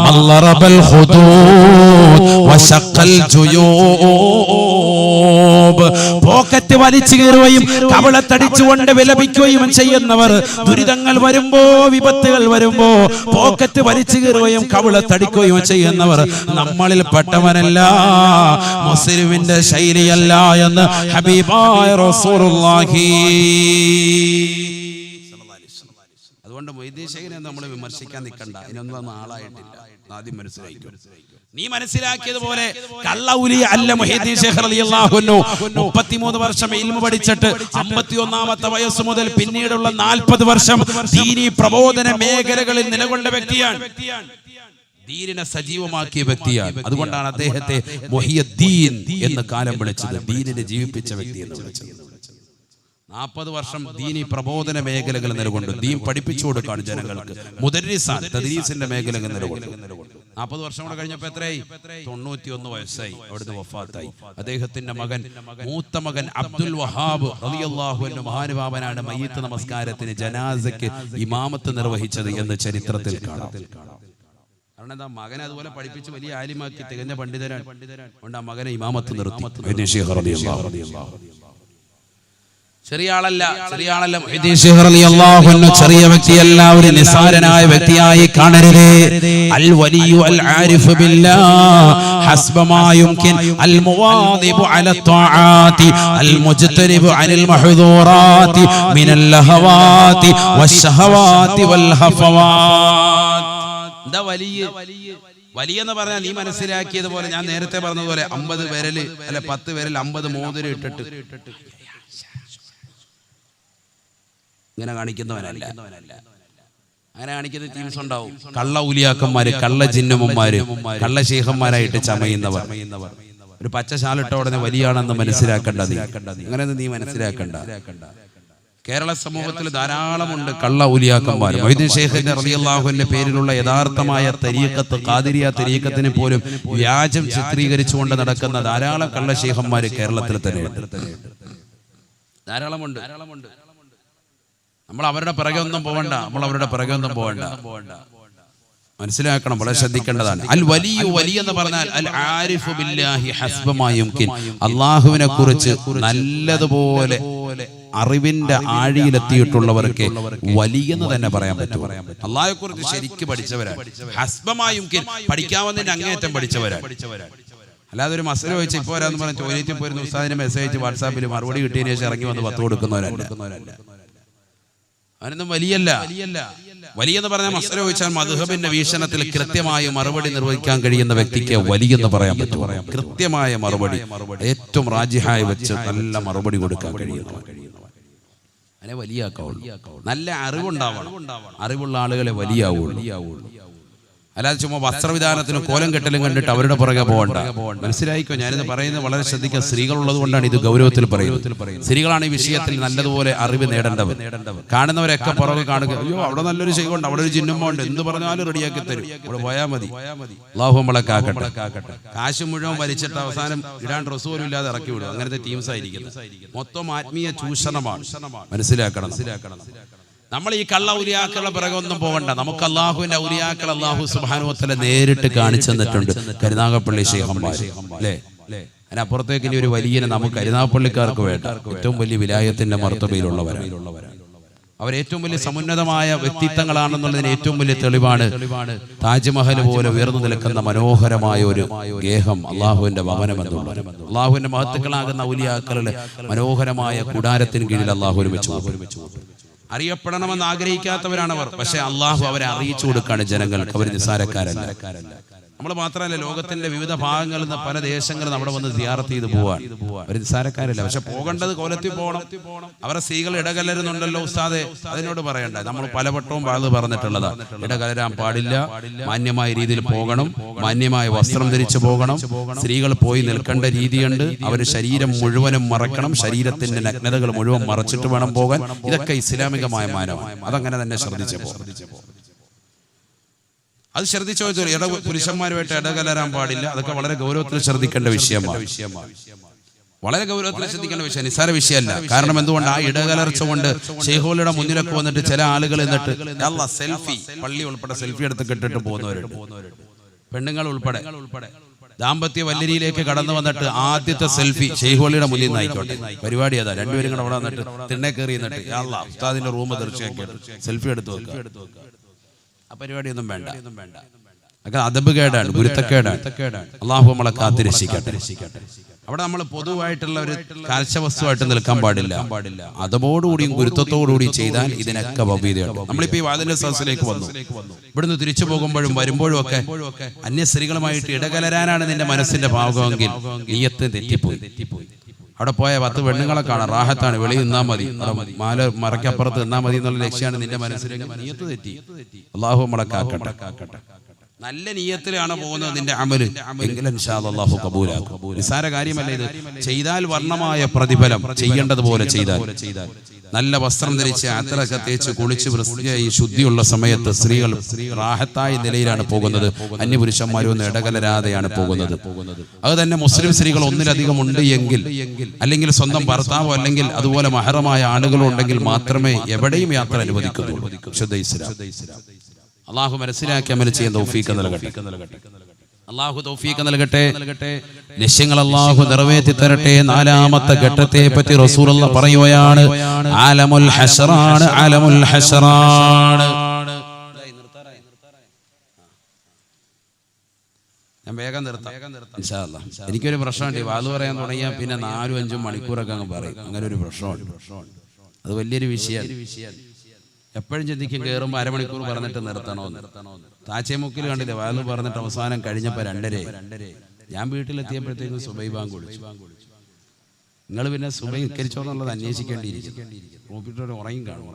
من ضرب الخدود وشق الجيوب. പോക്കറ്റ് വലിച്ചു കയറുകയും കവളത്തടിച്ചുകൊണ്ട് വിലപിക്കുകയും ചെയ്യുന്നവർ, ദുരിതങ്ങൾ വരുമ്പോ വിപത്തുകൾ വരുമ്പോ പോക്കറ്റ് വലിച്ചു കയറുകയും കവളത്തടിക്കുകയും ചെയ്യുന്നവർ നമ്മളിൽ പെട്ടവനല്ല, മുസ്ലിമിന്റെ ശൈലിയല്ല എന്ന് ഹബീബായ റസൂലുള്ളാഹി. അതുകൊണ്ട് മുഹീദ്ദീൻ ശൈഖിനെ നമ്മൾ വിമർശിക്കാൻ നിൽക്കണ്ട. ഇതിനൊന്നും ആളായിട്ടില്ല, ആദ്യം മനസ്സിലാക്കും. നീ മനസ്സിലാക്കിയതുപോലെ കള്ള ഔലിയ അല്ല മുഹീദ്ദീൻ ശൈഖ് റളിയല്ലാഹു അൻഹു. 33 വർഷം ഇൽമു പഠിച്ചിട്ട് 51ാമത്തെ വയസ്സ് മുതൽ പിന്നീടുള്ള 40 വർഷം ദീനി പ്രബോധന മേഖലകളിൽ നിലകൊണ്ട വ്യക്തിയാണ്. ദീനിനെ സജീവമാക്കിയ വ്യക്തിയാണ്. അതുകൊണ്ടാണ് അദ്ദേഹത്തെ മുഹിയുദ്ദീൻ എന്ന് കാലം വിളിച്ചത്, ദീനിനെ ജീവിപ്പിച്ച വ്യക്തി എന്ന് വിളിച്ചത്. 40 വർഷം ദീനി പ്രബോധന മേഖലകൾ നിലകൊണ്ടു, ദീൻ പഠിപ്പിച്ചു കൊടുക്കാണ് ജനങ്ങൾക്ക്. മുദർരിസാൻ, തദ്രീസിന്റെ മേഖലകൾ നിലകൊണ്ടു. 40 വർഷം കൂടെ കഴിഞ്ഞപ്പോൾ എത്രയായി? 91 വയസ്സായി. അവിടുന്ന് വഫാത്തായി. അദ്ദേഹത്തിന്റെ മകൻ, മൂത്ത മകൻ അബ്ദുൽ വഹാബ് റളിയല്ലാഹു അൻഹു മഹാനുഭാവനാണ് മയ്യിത്ത് നമസ്കാരത്തിന് ജനാസയ്ക്ക് ഇമാമത്ത് നിർവഹിച്ചത് എന്ന് ചരിത്രത്തിൽ കാണാം. കാരണം എന്താ, മകനെ അതുപോലെ പഠിപ്പിച്ച് വലിയ ആലിമാക്കി തികഞ്ഞ പണ്ഡിതനാണ്. അതുകൊണ്ട് ആ മകനെ ഇമാമത്ത് നിർത്തി. ചെറിയ ആളല്ല മുഹീദ്ദീൻ ശൈഖ് റളിയല്ലാഹു അൻഹു ചെറിയ വ്യക്തിയല്ല, ഒരു നിസാരനായ വ്യക്തിയായി കാണരുതേ. അൽ വലിയു അൽ ആരിഫു ബില്ലാഹ് ഹസ്ബ മാ യുംകിൻ അൽ മുവാദിബു അല ത്വാആതി അൽ മുജ്തനിബു അനിൽ മഹ്ദൂറാതി മിനൽ ലഹവാതി വശഹവാതി വൽ ഹഫവാത്. എന്താ വലിയ എന്ന് പറഞ്ഞാൽ നീ മനസ്സിലാക്കിയതുപോലെ, ഞാൻ നേരത്തെ പറഞ്ഞതുപോലെ 50 വിരല് അല്ല 10 വിരൽ 50 മോതിരം ഇട്ടിട്ട് ഇങ്ങനെ കാണിക്കുന്നവനല്ല. അങ്ങനെ കാണിക്കുന്ന ടീംസ് ഉണ്ടാവും. കള്ള ഊലിയാക്കന്മാര്, കള്ള ജിന്നുമ്മമാര്, കള്ള ശൈഖന്മാരായിട്ട് ചമയുന്നവർ. ഒരു പച്ച ശാലിട്ട ഉടനെ വലിയാണെന്ന് മനസ്സിലാക്കണ്ട. അങ്ങനെയൊന്നും നീ മനസ്സിലാക്കണ്ട. കേരള സമൂഹത്തിൽ ധാരാളമുണ്ട് കള്ള ഊലിയാക്കന്മാർ. മുഹീദ്ദീൻ ശൈഖിന്റെ റളിയല്ലാഹു അൻഹുവിന്റെ പേരിലുള്ള യഥാർത്ഥമായ തരീഖത്ത്, ഖാദിരിയ തരീഖത്തിനെ പോലും വ്യാജം ചിത്രീകരിച്ചുകൊണ്ട് നടക്കുന്ന ധാരാളം കള്ള ശൈഖന്മാര് കേരളത്തിൽ തന്നെയുണ്ട്. ധാരാളമുണ്ട്. നമ്മൾ അവരുടെ പിറകെ ഒന്നും പോകണ്ട. മനസ്സിലാക്കണം, വളരെ ശ്രദ്ധിക്കേണ്ടതാണ്. അൽ വലിയ എന്ന് പറഞ്ഞാൽ അൽ ആരിഫു ബില്ലാഹി ഹസ്ബ മാ യുംകിൻ, അല്ലാഹുവിനെ കുറിച്ച് നല്ലതുപോലെ അറിവിന്റെ ആഴിയിലെത്തിയിട്ടുള്ളവർക്ക് വലിയെന്ന് തന്നെ പറയാൻ പറ്റും. അല്ലാഹുവെ കുറിച്ച് ശരിക്ക് പഠിച്ചവരാണ്. ഹസ്ബ മാ യുംകിൻ, പഠിക്കാവുന്നതിന്റെ അങ്ങേയറ്റം പഠിച്ചവരാണ്. അല്ലാതെ ഒരു മസല ചോദിച്ച് ഇപ്പോൾ വരാന്ന് പറഞ്ഞ ടോയ്ലറ്റിൽ പോയിരുന്ന ഉസ്താദിനെ മെസ്സേജ് അയച്ച് വാട്സാപ്പിൽ മറുപടി കിട്ടിയതിനു ശേഷം ഇറങ്ങി വന്ന് 10 കൊടുക്കുന്നവരല്ല. അവനൊന്നും വലിയെന്ന് പറഞ്ഞാൽ മസല ചോദിച്ചാൽ മദ്ഹബിന്റെ വീക്ഷണത്തിൽ കൃത്യമായ മറുപടി നിർവഹിക്കാൻ കഴിയുന്ന വ്യക്തിക്ക് വലിയെന്ന് പറയാൻ പറ്റും. കൃത്യമായ മറുപടി, ഏറ്റവും റാജിഹായി വെച്ച് നല്ല മറുപടി കൊടുക്കാൻ കഴിയുന്നവൻ അതിനെ വലിയാക്കാവുള്ളൂ. നല്ല അറിവുണ്ടാവണം. അറിവുള്ള ആളുകളെ വലിയാവുള്ളൂ. അല്ലാതെ ചുമ്മാ വസ്ത്രവിധാനത്തിനും കോലം കെട്ടലും കണ്ടിട്ട് അവരുടെ പുറകെ പോകണ്ട. മനസ്സിലായിക്കോ, ഞാനിത് പറയുന്നത് വളരെ ശ്രദ്ധിക്കുക. സ്ത്രീകളുള്ളത് കൊണ്ടാണ് ഇത് ഗൗരവത്തിൽ പറയുന്നത്. സ്ത്രീകളാണ് ഈ വിഷയത്തിൽ നല്ലതുപോലെ അറിവ് നേടേണ്ടവർ. കാണുന്നവരൊക്കെ പുറകെ കാണുക, അയ്യോ അവിടെ നല്ലൊരു ശൈഖുണ്ട്, അവിടെ ഒരു ജിന്നുമ്മ ഉണ്ട്, എന്ത് പറഞ്ഞാലും റെഡിയാക്കി തരും, അവിടെ പോയാൽ മതി. അല്ലാഹു നമ്മളെ കാക്കട്ടെ. കാശ് മുഴുവൻ വലിച്ചിട്ട് അവസാനം ഇടാൻ ഡ്രസ്സ് പോലും ഇല്ലാതെ ഇറക്കി വിടും. അങ്ങനത്തെ ടീംസ് ആയിരിക്കുന്നത്. മൊത്തം ആത്മീയ ചൂഷണമാണ്. മനസ്സിലാക്കണം. നമ്മൾ ഈ കള്ള ഔലിയാക്കളുടെ പിറകെ ഒന്നും പോകണ്ട. നമുക്ക് അള്ളാഹുവിന്റെ ഔലിയാക്കൾ അള്ളാഹു സുബ്ഹാനഹു വ തആല നേരിട്ട് കാണിച്ചു തന്നിട്ടുണ്ട്. കരുനാഗപ്പള്ളി ശൈഖന്മാർ അല്ലേ? അതിനപ്പുറത്തേക്ക് ഇനി ഒരു വലിയനെ നമുക്ക് കരുനാഗപ്പള്ളിക്കാർക്ക് വേണ്ട. ഏറ്റവും വലിയ വിലായത്തിന്റെ മർത്തബയിലുള്ളവരാണ്. അവരേറ്റവും വലിയ സമുന്നതമായ വ്യക്തിത്വങ്ങളാണെന്നുള്ളതിന് ഏറ്റവും വലിയ തെളിവാണ് താജ്മഹൽ പോലെ ഉയർന്നു നിൽക്കുന്ന മനോഹരമായ ഒരു ഗേഹം, അള്ളാഹുവിന്റെ ഭവനം എന്നുള്ളത്. അള്ളാഹുവിന്റെ മഹത്തുക്കളാകുന്ന ഔലിയാക്കളുടെ മനോഹരമായ കൂടാരത്തിന് കീഴിൽ അള്ളാഹു ഒരുമിച്ച് അറിയപ്പെടണമെന്ന് ആഗ്രഹിക്കാത്തവരാണവർ. പക്ഷെ അള്ളാഹു അവരെ അറിയിച്ചു കൊടുക്കാണ് ജനങ്ങൾക്ക്. അവർ നിസ്സാരക്കാരല്ല. നമ്മൾ മാത്രമല്ല, ലോകത്തിന്റെ വിവിധ ഭാഗങ്ങളിൽ നിന്ന് പല ദേശങ്ങളും അവിടെ വന്ന് സിയാറത്ത് ചെയ്ത് പോവാൻ. അവർ നിസ്സാരക്കാരല്ല. പക്ഷെ പോകേണ്ടത് കോലത്തിൽ പോകണം. അവരെ സ്ത്രീകൾ ഇടകലരുന്നുണ്ടല്ലോ ഉസ്താദെ, അതിനോട് പറയണ്ട. നമ്മൾ പലവട്ടവും പറഞ്ഞിട്ടുള്ളതാ, ഇടകലരാൻ പാടില്ല, മാന്യമായ രീതിയിൽ പോകണം, മാന്യമായ വസ്ത്രം ധരിച്ചു പോകണം. സ്ത്രീകൾ പോയി നിൽക്കേണ്ട രീതിയുണ്ട്. അവർ ശരീരം മുഴുവനും മറക്കണം, ശരീരത്തിന്റെ നഗ്നതകൾ മുഴുവൻ മറച്ചിട്ട് വേണം പോകാൻ. ഇതൊക്കെ ഇസ്ലാമികമായ മാനമാണ്. അതങ്ങനെ തന്നെ ശ്രദ്ധിച്ചപ്പോ അത് ശ്രദ്ധിച്ചോ. പുരുഷന്മാരുമായിട്ട് ഇടകലരാൻ പാടില്ല. അതൊക്കെ വളരെ ഗൗരവത്തിൽ ശ്രദ്ധിക്കേണ്ട വിഷയമാണ്. വളരെ ഗൗരവത്തിൽ ശ്രദ്ധിക്കേണ്ട വിഷയം, നിസ്സാര വിഷയമല്ല. കാരണം എന്തുകൊണ്ട്? ആ ഇടകലർച്ച കൊണ്ട് ശൈഖുകളുടെ മുന്നിലൊക്കെ വന്നിട്ട് ചില ആളുകൾ എന്നിട്ട് സെൽഫി, പള്ളി ഉൾപ്പെടെ സെൽഫി എടുത്ത് കെട്ടിട്ട് പോകുന്നവരുണ്ട്. പെണ്ണുങ്ങൾ ഉൾപ്പെടെ ദാമ്പത്യ വല്ലരിയിലേക്ക് കടന്നു വന്നിട്ട് ആദ്യത്തെ സെൽഫി ശൈഖുകളുടെ മുന്നിൽ നിന്നായിക്കോട്ടെ. പരിപാടി അതാ, രണ്ടുപേരും കൂടെ അവിടെ വന്നിട്ട് തിണ്ണെ കയറി എന്നിട്ട് ഉസ്താദിന്റെ റൂം തീർച്ചയായിട്ടും സെൽഫി എടുത്തു വെക്കുക. ആ പരിപാടിയൊന്നും വേണ്ട. അതൊക്കെ അദബ് കേടാണ്, ഗുരുത്തക്കേടാണ്. അള്ളാഹു നമ്മളെ കാത്തിരക്ഷിക്കട്ടെ. അവിടെ നമ്മൾ പൊതുവായിട്ടുള്ള ഒരു കാഴ്ചവസ്തുവായിട്ട് നിൽക്കാൻ പാടില്ല. അതോടുകൂടിയും ഗുരുത്വത്തോടുകൂടിയും ചെയ്താൽ ഇതിനൊക്കെ ഭവ്യതയുണ്ട്. നമ്മളിപ്പോ ഈ വാതിലിന്റെ സദസ്സിലേക്ക് വന്നു. ഇവിടുന്ന് തിരിച്ചു പോകുമ്പോഴും വരുമ്പോഴും ഒക്കെ അന്യ സ്ത്രീകളുമായിട്ട് ഇടകലരാനാണ് നിന്റെ മനസ്സിന്റെ ഭാഗമെങ്കിൽ നിയ്യത്ത് തെറ്റിപ്പോയി. അവിടെ പോയ 10 പെണ്ണുങ്ങളെ കാണാം, റാഹത്താണ്, വെളിയിൽ നിന്നാ മതി, മാല മറക്കപ്പുറത്ത് നിന്നാ മതി എന്നുള്ള ലക്ഷ്യമാണ് നിന്റെ മനസ്സിലേക്ക്. നിയ്യത്ത് തെറ്റി. അള്ളാഹു നമ്മളെ കാക്കട്ടെ. നല്ല നിയ്യത്തിലാണ് പോകുന്നത് നിന്റെ അമല് എങ്കിലും ഇൻഷാ അല്ലാഹു കബൂലാക്കും. നിസ്സാര കാര്യമല്ല ഇത്. ചെയ്താൽ വർണ്ണമായ പ്രതിഫലം, ചെയ്യേണ്ടതുപോലെ ചെയ്താൽ. നല്ല വസ്ത്രം ധരിച്ച് അത്തറൊക്കെ തേച്ച് കുളിച്ച് വൃത്തിയായി ശുദ്ധിയുള്ള സമയത്ത് സ്ത്രീകൾ റാഹത്തായ നിലയിലാണ് പോകുന്നത്. അന്യപുരുഷന്മാരൊന്നും ഇടകലരാതെയാണ് പോകുന്നത്. അത് തന്നെ മുസ്ലിം സ്ത്രീകൾ ഒന്നിലധികം ഉണ്ട് എങ്കിൽ, അല്ലെങ്കിൽ സ്വന്തം ഭർത്താവോ അല്ലെങ്കിൽ അതുപോലെ മഹറമായ ആളുകളുണ്ടെങ്കിൽ മാത്രമേ എവിടെയും യാത്ര അനുവദിക്കുന്നുള്ളൂ. ശുദ്ധ ഇസ്ലാം. അള്ളാഹു മനസ്സിലാക്കി അമൽ ചെയ്യാൻ തൗഫീഖ് നൽകട്ടെ. അള്ളാഹു തൗഫീഖ് നൽകട്ടെ. ലക്ഷ്യങ്ങൾ അള്ളാഹു നിറവേറ്റി തരട്ടെ. 4ാമത്തെ ഘട്ടത്തെ പറ്റി റസൂലുള്ളാഹി പറയുകയാണ്, ആലമുൽ ഹശ്റാണ്, ആലമുൽ ഹശ്റാണ്. ഞാൻ വേഗം നിർത്താം ഇൻഷാ അല്ലാഹ്. എനിക്കൊരു പ്രശ്നമുണ്ട്, വാദ് പറയാൻ തുടങ്ങിയാൽ പിന്നെ 4-5 മണിക്കൂറൊക്കെ അങ്ങ് പറയും. അങ്ങനെ ഒരു പ്രശ്നമുണ്ട്. അത് വലിയൊരു വിഷയമാണ്. എപ്പോഴും ചിന്തിക്കും കയറുമ്പോൾ അരമണിക്കൂർ പറഞ്ഞിട്ട് നിർത്തണോന്ന്. താച്ചേമുക്കിൽ കണ്ടില്ലേ, വാല് പറഞ്ഞിട്ട് അവസാനം കഴിഞ്ഞപ്പോൾ 2:30. ഞാൻ വീട്ടിലെത്തിയപ്പോഴത്തേക്കും സുബൈ ബാങ്ക് വിളിച്ചു. നിങ്ങൾ പിന്നെ സുബൈ നിസ്കരിച്ചോന്നുള്ളത് അന്വേഷിക്കേണ്ടിയിരിക്കും. ഉറയും കാണും.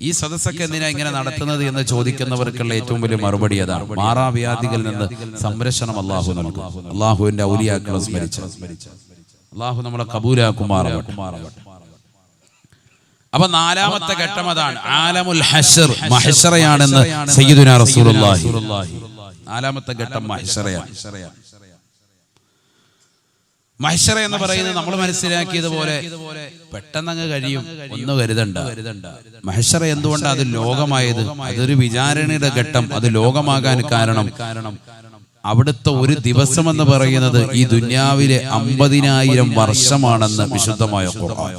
ഈ സദസ്സൊക്കെ എന്തിനാ ഇങ്ങനെ നടത്തുന്നത് എന്ന് ചോദിക്കുന്നവർക്കുള്ള ഏറ്റവും വലിയ മറുപടി അതാണ്. മാറാവ്യാധികളിൽ നിന്ന് സംരക്ഷണം അള്ളാഹു നമുക്ക്, അള്ളാഹുവിന്റെ ഔലിയാക്കളെ സ്മരിച്ച് അള്ളാഹു നമ്മളെ കബൂലാക്കുമാറാവട്ടെ. അപ്പൊ 4ാമത്തെ ഘട്ടം അതാണ്, ആലമുൽ ഹശ്ർ, മഹ്ശറയാണെന്ന് സയ്യിദുനാ റസൂലുള്ളാഹി. 4ാമത്തെ ഘട്ടം മഹ്ശറയാണ്. മഹ്ശറ എന്ന് പറയുന്നത് നമ്മൾ മനസ്സിലാക്കിയതുപോലെ പെട്ടെന്നങ്ങ് കഴിയും ഒന്ന് കരുതണ്ട. മഹ്ശറ എന്തുകൊണ്ടാണ് അത് ലോകമായത്? അതൊരു വിചാരണയുടെ ഘട്ടം. അത് ലോകമാകാൻ കാരണം അവിടുത്തെ ഒരു ദിവസം എന്ന് പറയുന്നത് ഈ ദുനിയാവിലെ 50,000 വർഷമാണെന്ന് വിശുദ്ധമായ ഖുർആൻ.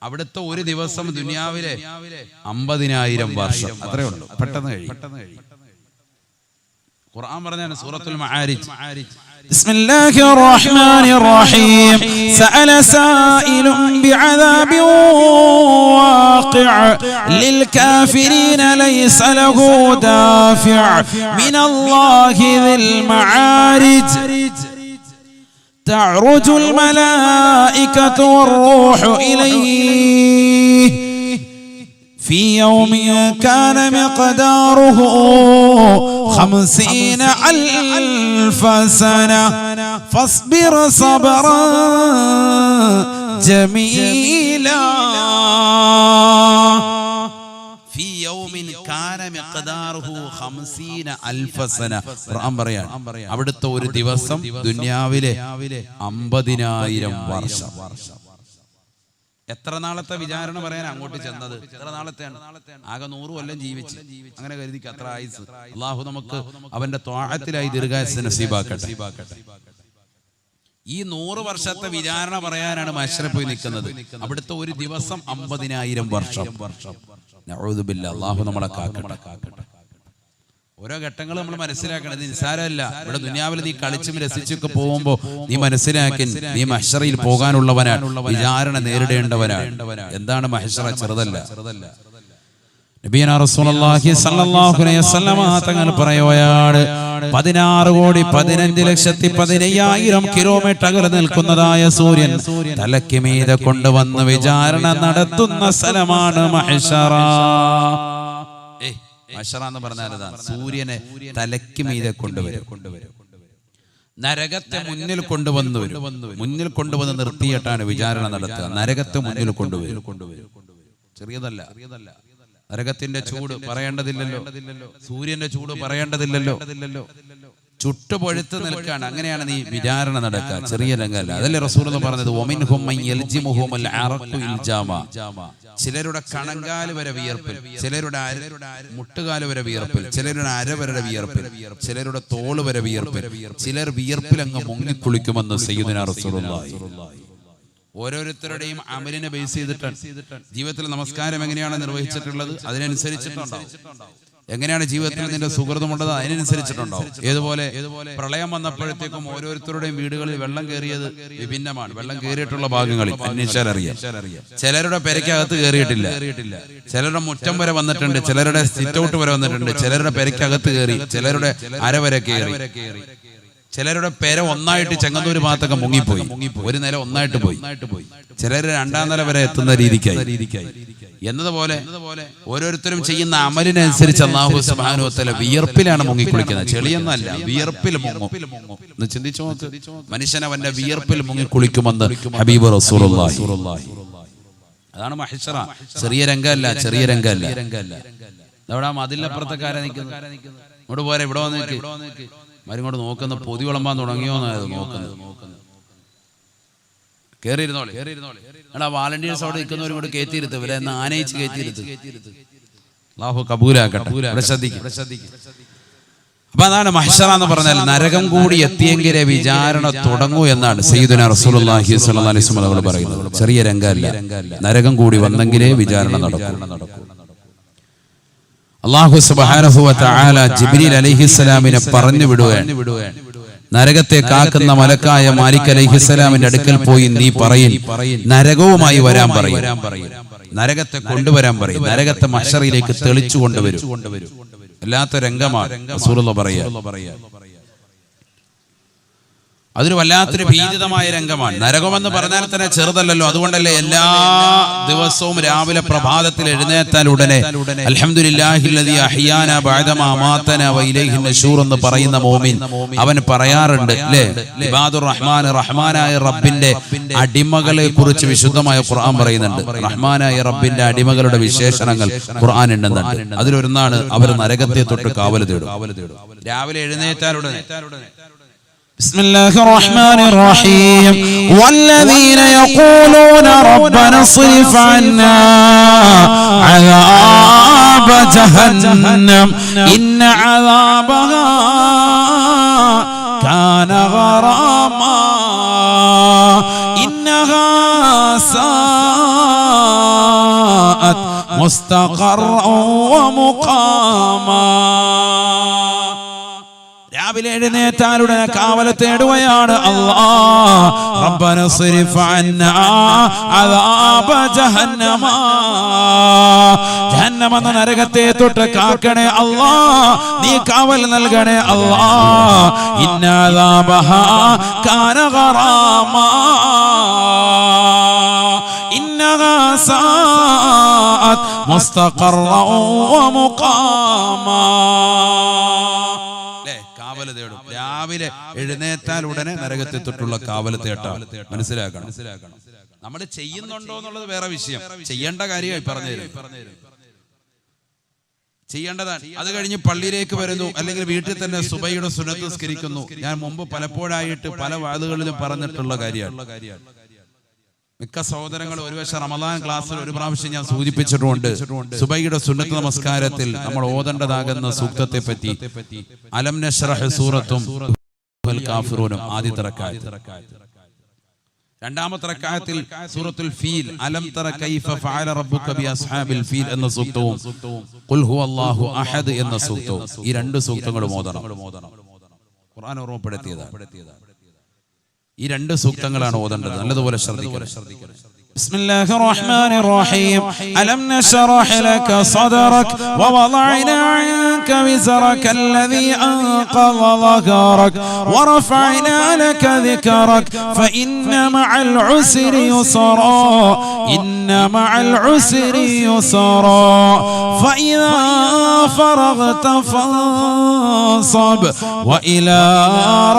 അവിടുത്തെ ഒരു ദിവസം ദുനിയാവിലെ 50,000 വർഷം, അത്രേ ഉള്ളൂ. പെട്ടെന്ന് കഴിയും. ഖുർആൻ പറഞ്ഞാണ് സൂറത്തുൽ മആരിജ്, ബിസ്മില്ലാഹിർ റഹ്മാനിർ റഹീം, സഅല സായിലുൻ ബിഅദാബിൻ വാഖിഅ ലിൽ കാഫിരീന ലൈസ ലഹു ദാഫിഅ മിനല്ലാഹി ദിൽ മആരിജ് تعرج الملائكة والروح إليه في يوم كان مقداره 50,000 سنة فاصبر صبرا جميلا في يوم كان مقداره 50,000 سنة. ഖുർആൻ പറയാണ് അവിടുത്തെ ഒരു ദിവസം ദുനിയാവിലെ 50,000 വർഷം. എത്ര നാളത്തെ വിചാരണ പറയാൻ അങ്ങോട്ട് ചെന്നത്? എത്ര നാളത്തെയാണ്? ആകെ 100 കൊല്ലം ജീവിച്ച്, അങ്ങനെ കരുതി അത്ര ആയുസ്. അള്ളാഹു നമുക്ക് അവന്റെ ത്വാഅത്തിലായി ദീർഘായുസ്സ് നസീബാക്കട്ടെ. ഈ 100 വർഷത്തെ വിചാരണ പറയാനാണ് മഹ്ശറിൽ പോയി നിൽക്കുന്നത്. അവിടുത്തെ ഒരു ദിവസം 50,000 വർഷം. നഊദു ബില്ലാഹ്, അല്ലാഹു നമ്മളെ കാക്കട്ടെ. ഓരോ ഘട്ടങ്ങൾ നമ്മൾ മനസ്സിലാക്കണം. ഇത് നിസ്സാരമല്ല. ഇവിടെ ദുനിയാവിൽ നീ കളിച്ചും രസിച്ചൊക്കെ പോകുമ്പോ നീ മനസ്സിലാക്കി നീ മഹ്ശറിൽ പോകാനുള്ളവനാണ്, വിചാരണ നേരിടേണ്ടവനാണ്. എന്താണ് മഹ്ശറ? ചെറുതല്ല. നബിയനാ റസൂലുള്ളാഹി സ്വല്ലല്ലാഹു അലൈഹി വസല്ലമ തങ്ങൾ പറയുകയാണ്, 16,15,15,000 കിലോമീറ്റർ അകലെ നിൽക്കുന്നതായ സൂര്യൻ തലയ്ക്ക് മീതെ കൊണ്ടുവന്ന് വിചാരണ നടത്തുന്ന സ്ഥലമാണ് മഹ്ശറ. മഹ്ശറ എന്ന് പറഞ്ഞാൽ സൂര്യനെ തലയ്ക്ക് മീതെ കൊണ്ടുവരും. നരകത്തെ മുന്നിൽ കൊണ്ടുവന്ന് നിർത്തിയിട്ടാണ് വിചാരണ നടത്തുക. നരകത്തെ മുന്നിൽ കൊണ്ടുവരും. ചെറിയതല്ല. നരകത്തിന്റെ ചൂട് പറയേണ്ടതില്ലല്ലോ, സൂര്യന്റെ ചൂട് പറയേണ്ടതില്ലല്ലോ. ചുട്ടുപൊഴുത്ത് നിൽക്കാണ്. അങ്ങനെയാണ് നീ വിചാരണ നടക്കുക. ചെറിയ രംഗമല്ല. അതല്ലേ റസൂലുള്ളാഹി പറഞ്ഞത്, വമിൻഹും മൻ യൽജിമുഹുൽ അറഖു ഇൽജാമ. ചിലരുടെ കണങ്കാല് വരെ വിയർപ്പിൽ, ചിലരുടെ മുട്ടുകാല് വരെ വിയർപ്പിൽ, ചിലരുടെ അര വരെ വിയർപ്പിൽ, ചിലരുടെ തോള് വരെ വിയർപ്പിൽ, ചിലർ വിയർപ്പിൽ അങ്ങ് മുങ്ങിക്കുളിക്കുമെന്ന് സയ്യിദുനാ റസൂലുള്ളാഹി. ഓരോരുത്തരുടെയും അമലിനെ ബേസ് ചെയ്തിട്ടാണ് ജീവിതത്തിൽ നമസ്കാരം എങ്ങനെയാണ് നിർവഹിച്ചിട്ടുള്ളത് അതിനനുസരിച്ചിട്ടുണ്ടാവും. എങ്ങനെയാണ് ജീവിതത്തിൽ നിന്റെ സുഹൃതമുള്ളത് അതിനനുസരിച്ചിട്ടുണ്ടാവും. ഏതുപോലെ പ്രളയം വന്നപ്പോഴത്തേക്കും ഓരോരുത്തരുടെയും വീടുകളിൽ വെള്ളം കയറിയത് വിഭിന്നമാണ്. വെള്ളം കയറിയിട്ടുള്ള ഭാഗങ്ങളിൽ അന്വേഷിച്ചാൽ അറിയാം. ചിലരുടെ പെരയ്ക്കകത്ത് കയറിയിട്ടില്ല, ചിലരുടെ മുറ്റം വരെ വന്നിട്ടുണ്ട്, ചിലരുടെ സിറ്റ് ഔട്ട് വരെ വന്നിട്ടുണ്ട്, ചിലരുടെ പെരയ്ക്കകത്ത് കയറി, ചിലരുടെ അര വരെ കയറി, ചിലരുടെ പെര ഒന്നായിട്ട് ചെങ്ങന്നൂർ ഭാഗത്തൊക്കെ മുങ്ങിപ്പോയി, ഒരു നില ഒന്നായിട്ട് പോയി, ചിലർ 2ാം നില വരെ എത്തുന്ന രീതിക്കായി. എന്നതുപോലെ ഓരോരുത്തരും ചെയ്യുന്ന അമലിനനുസരിച്ച് അല്ലാഹു സുബ്ഹാനഹു വ തആല വിയർപ്പിലാണ് മുങ്ങിക്കുളിക്കുന്നത്. ചെളിയൊന്നല്ല, വിയർപ്പിൽ മുങ്ങും. ചിന്തിച്ചു നോക്ക്, മനുഷ്യൻ അവന്റെ വിയർപ്പിൽ മുങ്ങിക്കുളിക്കുമെന്ന് ഹബീബ് റസൂലുള്ളാഹി. അതാണ് മഹ്ശറ. ചെറിയ രംഗമല്ല. അവിടെ മതിലപ്പുറത്തൊക്കെ നിൽക്കുന്നത്. ഇങ്ങോട്ട് പോരെ, ഇവിടെ വന്ന് നിൽക്ക്. മരിങ്ങോട്ട് നോക്കുന്ന പൊതി വിളമ്പാൻ തുടങ്ങിയോന്നായത് നോക്കുന്നത്. കേറിയിരുന്നോളെ. എടാ വാളണ്ടിയേഴ്സ് അവിടെ നിൽക്കുന്നവരും കൂടെ കയറ്റിയിരുത്ത്, ഇവരെ ആനയിച്ച് കയറ്റിയിരുത്ത്. അല്ലാഹു കബൂലാക്കട്ടെ. ശ്രദ്ധിക്കും. അപ്പൊ അതാണ് മഹ്ശറ എന്ന് പറഞ്ഞാൽ നരകം കൂടി എത്തിയെങ്കിലേ വിചാരണ തുടങ്ങൂ എന്നാണ് സയ്യിദുനാ റസൂലുള്ളാഹി സ്വല്ലല്ലാഹു അലൈഹി വസല്ലം പറയുന്നത്. ചെറിയ രംഗമല്ല. നരകം കൂടി വന്നെങ്കിലേ വിചാരണ നടക്കൂ. അല്ലാഹു സുബ്ഹാനഹു വ തആല ജിബ്രീൽ അലൈഹിസ്സലാമിനെ പറഞ്ഞു വിടുകയാണ്. നരകത്തെ കാക്കുന്ന മലക്കായ മാലിക് അലൈഹിസ്സലാമിന്റെ അടുക്കൽ പോയി നീ പറയും, നരകവുമായി വരാൻ പറയും, നരകത്തെ കൊണ്ടുവരാൻ പറയും, നരകത്തെ മഹ്ശറിലേക്ക് തെളിച്ചു കൊണ്ടുവരും. അല്ലാത്ത രംഗമാണ് റസൂലുള്ളാഹി പറയാ. അതൊരു വല്ലാത്തൊരു ഭീതിതമായ രംഗമാണ്. നരകമെന്ന് പറഞ്ഞാൽ തന്നെ ചെറുതല്ലല്ലോ. അതുകൊണ്ടല്ലേ എല്ലാ ദിവസവും രാവിലെ പ്രഭാതത്തിൽ എഴുന്നേറ്റാൽ ഉടനെ അൽഹംദുലില്ലാഹില്ലദീ അഹ്യാനാ ബഅദമാ അമാതനാ വ ഇലൈഹി നശൂർ എന്ന് പറയുന്ന മോമിൻ അവൻ പറയാറുണ്ട് അല്ലേ? ഇബാദുർ റഹ്മാൻ, റഹ്മാനായ റബ്ബിന്റെ അടിമകളെ കുറിച്ച് വിശുദ്ധമായ ഖുർആൻ പറയുന്നുണ്ട്. റഹ്മാനായ റബ്ബിന്റെ അടിമകളുടെ വിശേഷണങ്ങൾ ഖുർആൻ എണ്ണുന്നുണ്ട്. അതിലൊന്നാണ് അവർ നരകത്തെ തൊട്ട് കാവൽ തേടും. രാവിലെ എഴുന്നേറ്റാൽ ഉടനെ بسم الله الرحمن الرحيم والذين يقولون ربنا اصرف عنا عذاب جهنم إن عذابها كان غراما إنها ساءت مستقرا ومقاما. രാവിലെ എഴുന്നേറ്റാലുടനെ കാവൽ തേടുകയാണ്. അല്ലാഹ് റബ്ബന സ്രിഫ് അന്നാ അദാബ ജഹന്നമ, ജഹന്നമ എന്ന നരകത്തെ തൊട്ട് കാക്കണേ അല്ലാഹ്, നീ കാവൽ നൽകണേ അല്ലാഹ്. ഇന്ന അദാബഹാ കാന ഗറാമ ഇന്നഹാ സാഅത് മുസ്തഖറൻ വമുഖാമ. രാവിലെ എഴുന്നേറ്റാൽ ഉടനെ നരകത്തെ തൊട്ടുള്ള കാവൽ തേട്ടാ. മനസ്സിലാക്കണം. നമ്മൾ ചെയ്യുന്നുണ്ടോ എന്നുള്ളത് വേറെ വിഷയം. ചെയ്യേണ്ട കാര്യമായി പറഞ്ഞു തരും, ചെയ്യേണ്ടതാണ്. അത് കഴിഞ്ഞ് പള്ളിയിലേക്ക് വരുന്നു, അല്ലെങ്കിൽ വീട്ടിൽ തന്നെ സുബഹിയുടെ സുന്നത്ത് നിസ്കരിക്കുന്നു. ഞാൻ മുമ്പ് പലപ്പോഴായിട്ട് പല വാദുകളിലും പറഞ്ഞിട്ടുള്ള കാര്യമാണ്. മിക്ക സഹോദരങ്ങൾ ഒരുപക്ഷെ റമദാൻ ക്ലാസ്സിൽ ഒരു പ്രാവശ്യം ഞാൻ സൂചിപ്പിച്ചിട്ടുണ്ട്. സുബഹിയുടെ സുന്നത്ത് നമസ്കാരത്തിൽ നമ്മൾ ഓതേണ്ടതാകുന്ന സൂക്തത്തെ പറ്റി അലം നശ്റഹ് സൂറത്തും കാഫിറൂനും ആദ്യത്തെ റക്അത്ത്. രണ്ടാമത്തെ റക്അത്തിൽ സൂറത്തുൽ ഫീൽ അലം തറ കൈഫ ഫഅല റബ്ബുക ബി അസ്ഹാബിൽ ഫീൽ എന്ന സൂക്തവും ഖുൽ ഹുവല്ലാഹു അഹദ് എന്ന സൂക്തവും ഈ രണ്ട് സൂക്തങ്ങളും ഓതണം. ഖുർആൻ ഓർമ്മപ്പെടുത്തിയതാണ്. ഈ രണ്ട് സൂക്തങ്ങളാണ് ഓതേണ്ടത്. നല്ലതുപോലെ ശ്രദ്ധിക്കണം. بسم الله الرحمن الرحيم ألم نشرح لك صدرك ووضعنا عنك وزرك الذي أنقض ظهرك ورفعنا لك ذكرك فإن مع العسر يسرا إن مع العسر يسرا فإذا فرغت فانصب وإلى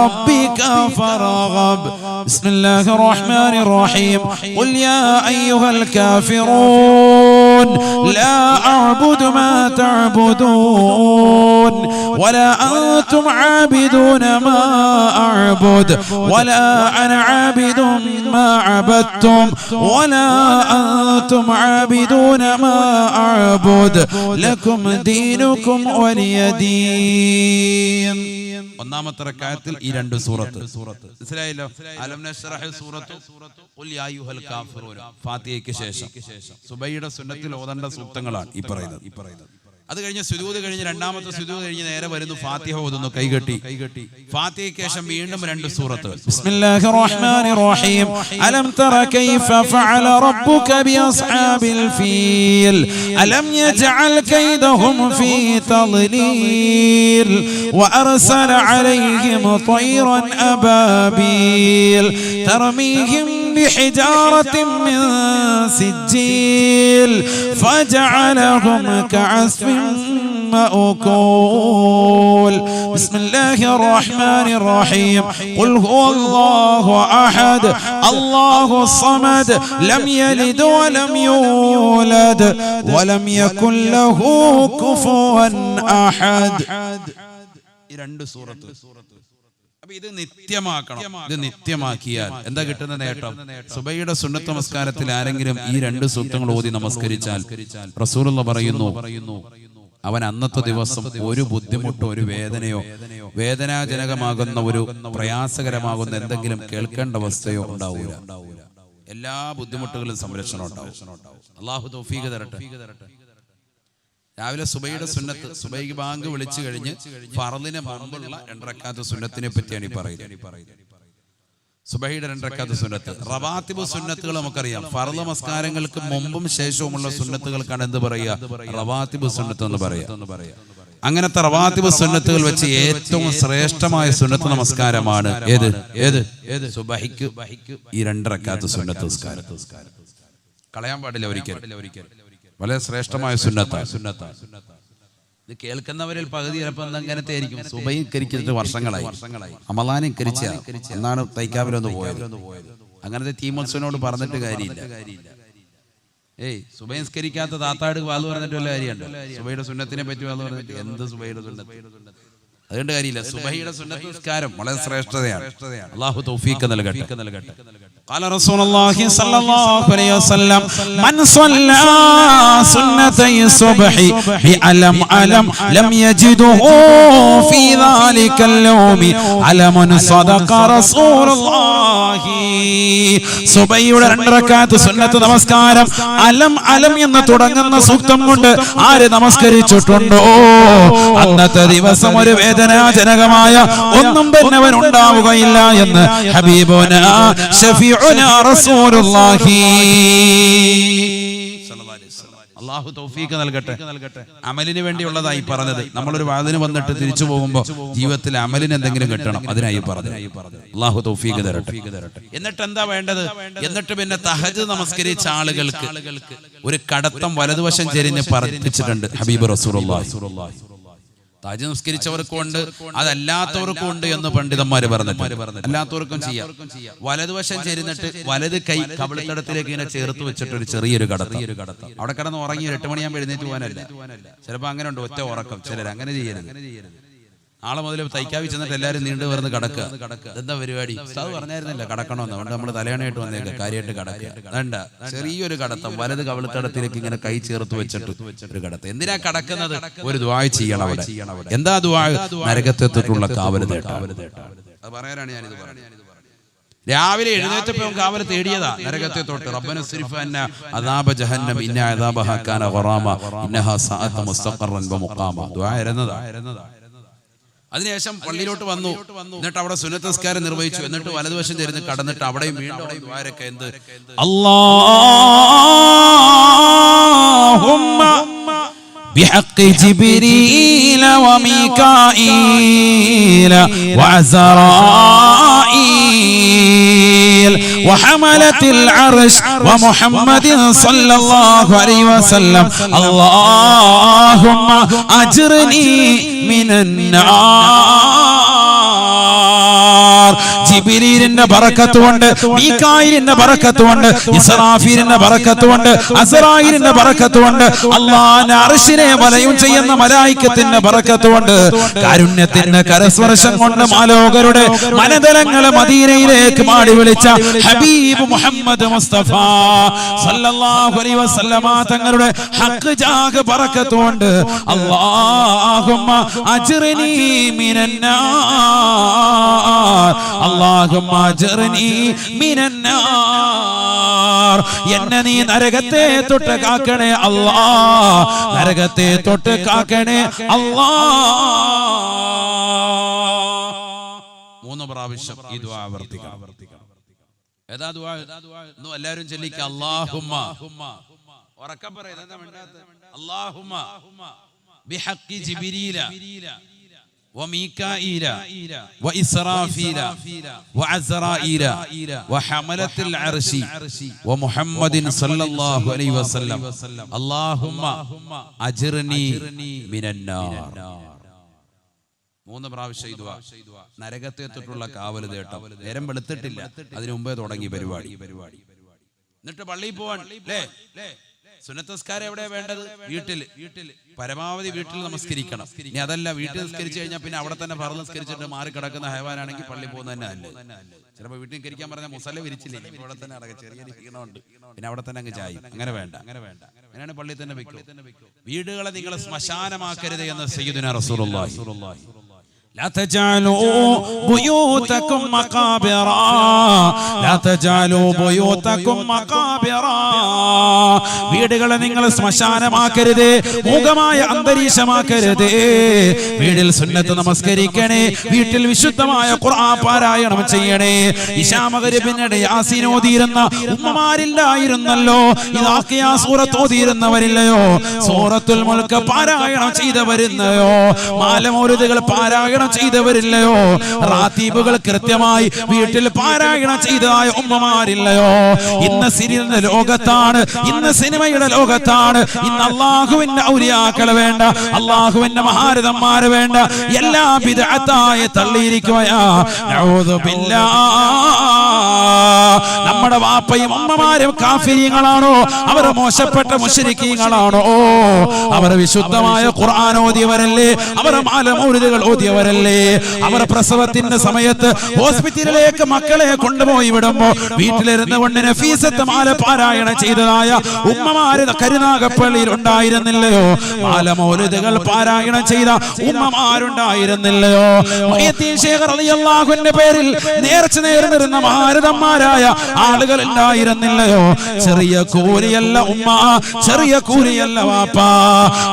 ربك فارغب بسم الله الرحمن الرحيم قل يا أيها الكافرون لا أعبد ما تعبدون ولا أنتم عابدون ما أعبد ولا أنا عابد ما عبدتم ولا أنتم عابدون ما أعبد لكم دينكم ولي دين. ഒന്നാമത്തെ റക്അത്തിൽ ഈ രണ്ട് സൂറത്ത് മനസ്സിലായല്ലോ. അലം നശ്റഹ് സൂറത്തു ഖുൽ യാ അയ്യുഹൽ കാഫിറൂൻ ഫാത്തിഹയ്ക്ക് ശേഷം സുബൈയുടെ സുന്നത്തിൽ ഓതേണ്ട സൂക്തങ്ങളാണ് ഈ പറയുന്നത്. അത് കഴിഞ്ഞ് സുജൂദ് കഴിഞ്ഞ് രണ്ടാമത്തെ സുജൂദ് കഴിഞ്ഞ് നേരെ വരുന്നു ഫാത്തിഹ ഓതുന്നു കൈകെട്ടി. ഫാത്തിഹയ്ക്ക് ശേഷം വീണ്ടും രണ്ട് സൂറത്ത്. ബിസ്മില്ലാഹിർ റഹ്മാനിർ റഹീം അലം തറ കൈഫ ഫഅല റബ്ബുക ബിഅസ്ഹാബിൽ ഫീൽ അലം യജ്അൽ കൈദഹും ഫീ തദ്ലീൽ വഅർസല അലൈഹിം طيرا അബാബീൽ തർമീഹിം بحجارة من سجيل فجعلهم كعصف مأكول بسم الله الرحمن الرحيم قل هو الله أحد الله الصمد لم يلد ولم يولد ولم يكن له كفوا أحد. ഈ രണ്ട് സൂറത്ത് ഇത് നിത്യമാക്കണം. ഇത് നിത്യമാക്കിയാൽ എന്താ കിട്ടുന്ന നേട്ടം? സുബൈയുടെ സുന്നത്ത് നമസ്കാരത്തിൽ ആരെങ്കിലും ഈ രണ്ട് സൂക്തങ്ങൾ ഓതി നമസ്കരിച്ചാൽ റസൂലുള്ളാഹി പറയുന്നു അവൻ അന്നത്തെ ദിവസം ഒരു ബുദ്ധിമുട്ടോ ഒരു വേദനയോ വേദനാജനകമാകുന്ന ഒരു പ്രയാസകരമാകുന്ന എന്തെങ്കിലും കേൾക്കേണ്ട അവസ്ഥയോ ഉണ്ടാവൂല. എല്ലാ ബുദ്ധിമുട്ടുകളും സംരക്ഷണം ഉണ്ടാവും. അല്ലാഹു തൗഫീഖ് തരട്ടെ. രാവിലെ സുബൈയുടെ സുന്നത്ത് സുബൈക്ക് ബാങ്ക് വിളിച്ചു കഴിഞ്ഞ് ഫർളിന് മുമ്പുള്ള 2 റക്അത്ത് സുന്നത്തിനെ പറ്റിയാണ് ഈ പറയുന്നത്. സുബൈയുടെ 2 റക്അത്ത് സുന്നത്ത്. റവാത്തിബ് സുന്നത്തുകൾ നമുക്കറിയാം. ഫർള് നമസ്കാരങ്ങൾക്ക് മുമ്പും ശേഷവുമുള്ള സുന്നത്തുകൾക്കാണ് എന്ത് പറയുക? റവാത്തിബ് സുന്നത്ത് എന്ന് പറയുക. അങ്ങനത്തെ റവാത്തിബ് സുന്നത്തുകൾ വെച്ച് ഏറ്റവും ശ്രേഷ്ഠമായ സുന്നത്ത് നമസ്കാരമാണ് ഏത് സുബഹിക്ക് ഈ 2 റക്അത്ത് സുന്നത്ത് നമസ്കാരം. കളയാൻ പാടില്ല ഒരിക്കലും. വളരെ ശ്രേഷ്ഠമായ സുന്നത്താണ്. ഇത് കേൾക്കുന്നവരിൽ പകുതി ചിലപ്പോൾ അങ്ങനത്തെ ആയിരിക്കും. സുബഹി കരിച്ചിട്ട് വർഷങ്ങളായി, റമളാനിൽ കരിച്ച എന്നാണ് തൈക്കാവിലൊന്ന് പോയത്. അങ്ങനത്തെ തീമത്സനോട് പറഞ്ഞിട്ട് കാര്യമില്ല. സുബഹി നിസ്കരിക്കാത്ത താത്താട് വാല് പറഞ്ഞിട്ട് വല്ല കാര്യമുണ്ടോ? സുബഹിയുടെ സുന്നത്തിനെ പറ്റി വാല് പറഞ്ഞിട്ട് എന്ത് സുബഹിയുടെ സുന്നത്ത്? അതുകൊണ്ട് കാര്യമില്ല. സുബഹിയുടെ സുന്നത്ത് നിസ്കാരം വളരെ ശ്രേഷ്ഠതയാണ്. അല്ലാഹു തൗഫീഖ് നൽകട്ടെ. قال رسول الله صلى الله عليه وسلم من صلى سنتي الصبح بألم ألم لم يجده في ذلك اليوم ألم صدق رسول الله. സുബൈയുടെ 2 റക്അത്ത് സുന്നത്ത് നമസ്കാരം അലം അലം എന്ന് തുടങ്ങുന്ന സൂക്തം കൊണ്ട് ആര് നമസ്കരിച്ചിട്ടുണ്ടോ അന്നത്തെ ദിവസം ഒരു വേദനാജനകമായ ഒന്നും തന്നെ അവൻ ഉണ്ടാവുകയില്ല എന്ന് ഹബീബുനാ ഷഫീഉനാ റസൂലുള്ളാഹി അല്ലാഹു തൗഫീഖ് നൽകട്ടെ. അമലിന് വേണ്ടിയുള്ളതായി പറഞ്ഞത്. നമ്മളൊരു വാദിന് വന്നിട്ട് തിരിച്ചു പോകുമ്പോൾ ജീവിതത്തിൽ അമലിന് എന്തെങ്കിലും കിട്ടണം, അതിനായി പറഞ്ഞു. അല്ലാഹു തൗഫീഖ് തരട്ടെ. എന്നിട്ട് എന്താ വേണ്ടത്? എന്നിട്ട് പിന്നെ തഹജ്ജുദ് നമസ്കരിച്ച ആളുകൾക്ക് ഒരു കടത്തം വലതുവശം ചെരിഞ്ഞ് പറപ്പിച്ചിട്ടുണ്ട് ഹബീബ് റസൂലുള്ളാഹി. തഹജ്ജുദ് നമസ്കരിച്ചവർക്കും ഉണ്ട്, അതല്ലാത്തവർക്കും ഉണ്ട് എന്ന് പണ്ഡിതന്മാര് പറഞ്ഞിട്ട്. അല്ലാത്തവർക്കും ചെയ്യാം. വലതുവശം ചെരിഞ്ഞിട്ട് വലത് കൈ കവിളിത്തടത്തിലേക്ക് ഇങ്ങനെ ചേർത്ത് വെച്ചിട്ട് ഒരു ചെറിയൊരു കടത്തം. അവിടെ കിടന്ന് ഉറങ്ങി 8 മണിയാകുമ്പോൾ എഴുന്നേറ്റ് പോകാനല്ല. ചിലപ്പോൾ അങ്ങനെ ഉണ്ട്, ഒറ്റ ഉറക്കം. ചിലർ അങ്ങനെ ചെയ്യരുത്. നാളെ മുതൽ തൈക്കാവി ചെന്നിട്ട് എല്ലാവരും നീണ്ടു വരുന്ന കടക്കുക. എന്താ പരിപാടി? ഉസ്താദ് പറഞ്ഞായിരുന്നില്ല കടക്കണമെന്ന്. അതുകൊണ്ട് നമ്മൾ തലയണയായിട്ട് വന്നേക്കുക, കാര്യമായിട്ട് കടക്കുക. വേണ്ട, ചെറിയൊരു കടത്തം വലത് കവിളിത്തടത്തിലേക്ക് ഇങ്ങനെ കൈ ചേർത്ത് വെച്ചിട്ട് ഒരു കടത്തം. എന്തിനാ കടക്കുന്നത്? ഒരു ദുആ ചെയ്യണം അവിടെ. എന്താ ദുആ? നരകത്തെത്തിട്ടുള്ള കാവല് തേട്ട. അത് പറയാനാണ് ഞാനിത് പറയുന്നത്. രാവിലെ എഴുന്നേറ്റപ്പോൾ കാവൽ തേടിയതാ നരകത്തെ തൊട്ട്. റബ്ബന സ്രിഫ് അന്നാ അദാബ ജഹന്നം ഇന്ന അദാബഹാ കാന ഗറാമ ഇന്നഹാ സഅത് മുസ്തഖറൻ വമുഖാമ. ദുആ ഇരുന്നതാ. അതിനുശേഷം പള്ളിയിലോട്ട് വന്നു. എന്നിട്ട് അവിടെ സുന്നത്ത് നിസ്കാരം നിർവഹിച്ചു. എന്നിട്ട് വലതുവശം തിരിഞ്ഞ് കടന്നിട്ട് അവിടെയും വീണ്ടും ദ്വാരക്കെ എന്ത് അല്ലാഹുമ്മ بحق جبريل وميكائيل وعزرائيل وحملة العرش ومحمد صلى الله عليه وسلم اللهم أجرني من النار. ജിബ്രീലിന്റെ ബറക്കത്ത് കൊണ്ട്, മീകായിലിന്റെ ബറക്കത്ത് കൊണ്ട്, ഇസ്രാഫീലിന്റെ ബറക്കത്ത് കൊണ്ട്, അസ്റായിലിന്റെ ബറക്കത്ത് കൊണ്ട്, അല്ലാഹുവിന്റെ അർശിനെ വലയം ചെയ്യുന്ന മലായികത്തിന്റെ ബറക്കത്ത് കൊണ്ട്, കാരുണ്യത്തിന്റെ കരസ്പർശം കൊണ്ട് മാലോകരുടെ മനതലങ്ങളെ മദീനയിലേക്ക് മാടി വിളിച്ച ഹബീബ് മുഹമ്മദ് മുസ്തഫ സല്ലല്ലാഹു അലൈഹി വസല്ലമ തങ്ങളുടെ ഹഖ് ജാഗ് ബറക്കത്ത് കൊണ്ട് അല്ലാഹുമ്മ അജ്റിനി മിനന്നാർ അല്ലാഹുമ്മ അജ്റിനി മിനന്നാർ. എന്നെ നീ നരകത്തെ തൊട്ട് കാക്കണേ അല്ലാഹ്, നരകത്തെ തൊട്ട് കാക്കണേ അല്ലാഹ്. 3 പ്രാവശ്യം ഈ ദുആ ആവർത്തിക്കണം. ഏതാ ദുആ? ഇന്ന് എല്ലാവരും ചൊല്ലിക്കുക അല്ലാഹുമ്മ. ഉറക്കെ പറ. ഇതെന്താ മിണ്ടാത്തെ? അല്ലാഹുമ്മ ബിഹഖി ജിബ്രീല وميكائيل وإسرافيل وعزرائيل وحملة العرش ومحمد صلى الله عليه وسلم اللهم أجرني من النار. 3 പ്രാവശ്യം ഈ ദുആ. നരകത്തെ തൊട്ടുള്ള കാവൽ തേട്ടം. നേരം വെളുത്തിട്ടില്ല, അതിനു മുമ്പേ തുടങ്ങി പരിപാടി. എന്നിട്ട് പള്ളിയിൽ പോവാൻ അല്ലേ? സുന്നത്ത് നിസ്കാരം എവിടെ വേണ്ടത്? വീട്ടിൽ. പരമാവധി വീട്ടിൽ നമസ്കരിക്കണം. ഇനി അതല്ല, വീട്ടിൽ നിസ്കരിച്ചു കഴിഞ്ഞാൽ പിന്നെ അവിടെ തന്നെ ഫർദ് നിസ്കരിച്ചിട്ട് മാറി കിടക്കുന്ന ഹൈവാനാണെങ്കിൽ പള്ളി പോകുന്നത് തന്നെ അല്ലേ. ചിലപ്പോൾ വീട്ടിൽ നിസ്കരിക്കാൻ പറഞ്ഞാൽ മുസല്ല വിരിച്ചില്ലേ, ഇവിടെ തന്നെ അടക്കം ചെറിയ ക്ഷീണമുണ്ട്, പിന്നെ അവിടെ തന്നെ അങ്ങ് ചായും. അങ്ങനെ വേണ്ട. അങ്ങനെയാണ് പള്ളിയിൽ തന്നെ വെക്കും. വീടുകളെ നിങ്ങൾ ശ്മശാനമാക്കരുത് എന്ന് സയ്യിദുനാ റസൂലുള്ളാഹി. لا تجعلوا بيوتكم مقابرا لا تجعلوا بيوتكم مقابرا. വീടുകളെ നിങ്ങൾ ശ്മശാനമാക്കരുത്, മൂകമായ അന്തരീക്ഷമാക്കരുത്. വീട്ടിൽ സുന്നത്ത് നമസ്കരിക്കണേ, വീട്ടിൽ വിശുദ്ധമായ ഖുർആൻ പാരായണം ചെയ്യണേ. ഇശാ മഗ്രിബിനിടെ യാസീൻ ഓതിയിരുന്ന ഉമ്മമാരില്ലായിരുന്നല്ലോ, ഇദാഖിയ സൂറത്ത് ഓതിയിരുന്നവരില്ലയോ, സൂറത്തുൽ മുൽക്ക് പാരായണം ചെയ്തവരില്ലയോ, മാലമൗലിദുകൾ പാരായണം ചെയ്തവരില്ലയോ, റാത്തീബുകൾ കൃത്യമായി വീട്ടിൽ പാരായണം ചെയ്തതായ ഉമ്മമാരില്ലയോ. ഇന്ന് സീരിയലിന്റെ ലോകത്താണ്, ഇന്ന് സിനിമയുടെ ലോകത്താണ്. ഇന്ന് അല്ലാഹുവിന്റെ ഔലിയാക്കളെ വേണ്ട, അല്ലാഹുവിന്റെ മഹാരഥന്മാരെ വേണ്ട, എല്ലാം ബിദ്അത്തായി തള്ളിയിരിക്കുകയാ. നഊദു ബില്ലാഹ്. നമ്മുടെ വാപ്പയും അമ്മമാരും കാഫിരീങ്ങളാണോ? അവർ മോശപ്പെട്ട മുശ്രിക്കീങ്ങളാണോ? അവർ വിശുദ്ധമായ ഖുർആൻ ഓതിയവരല്ലേ? അവർ മാലമൗലിദുകൾ ഓതിയവരല്ലേ? അവർ പ്രസവത്തിന്റെ സമയത്ത് ഹോസ്പിറ്റലിലേക്ക് മക്കളെ കൊണ്ടുപോയി വിടുമ്പോ വീട്ടിലിരുന്ന് കൊണ്ട് നഫീസത്ത് മാല പാരായണം ചെയ്തതായ ഉമ്മമാര് കരുനാഗപ്പള്ളിയിൽ ഉണ്ടായിരുന്നില്ലയോ? മാലമൗലിദുകൾ പാരായണം ചെയ്ത ഉമ്മമാരുണ്ടായിരുന്നില്ലയോ? മുഹ്യിദ്ദീൻ ശൈഖ് റളിയല്ലാഹു അൻഹുവിന്റെ പേരിൽ നേർച്ച നേർന്നിരുന്ന മഹാരഥന്മാരായ ആളുകൾ ഉണ്ടായിരുന്നില്ലയോ? ചെറിയ കൂലിയല്ല ഉമ്മ, ചെറിയ കൂലിയല്ല വാപ്പ.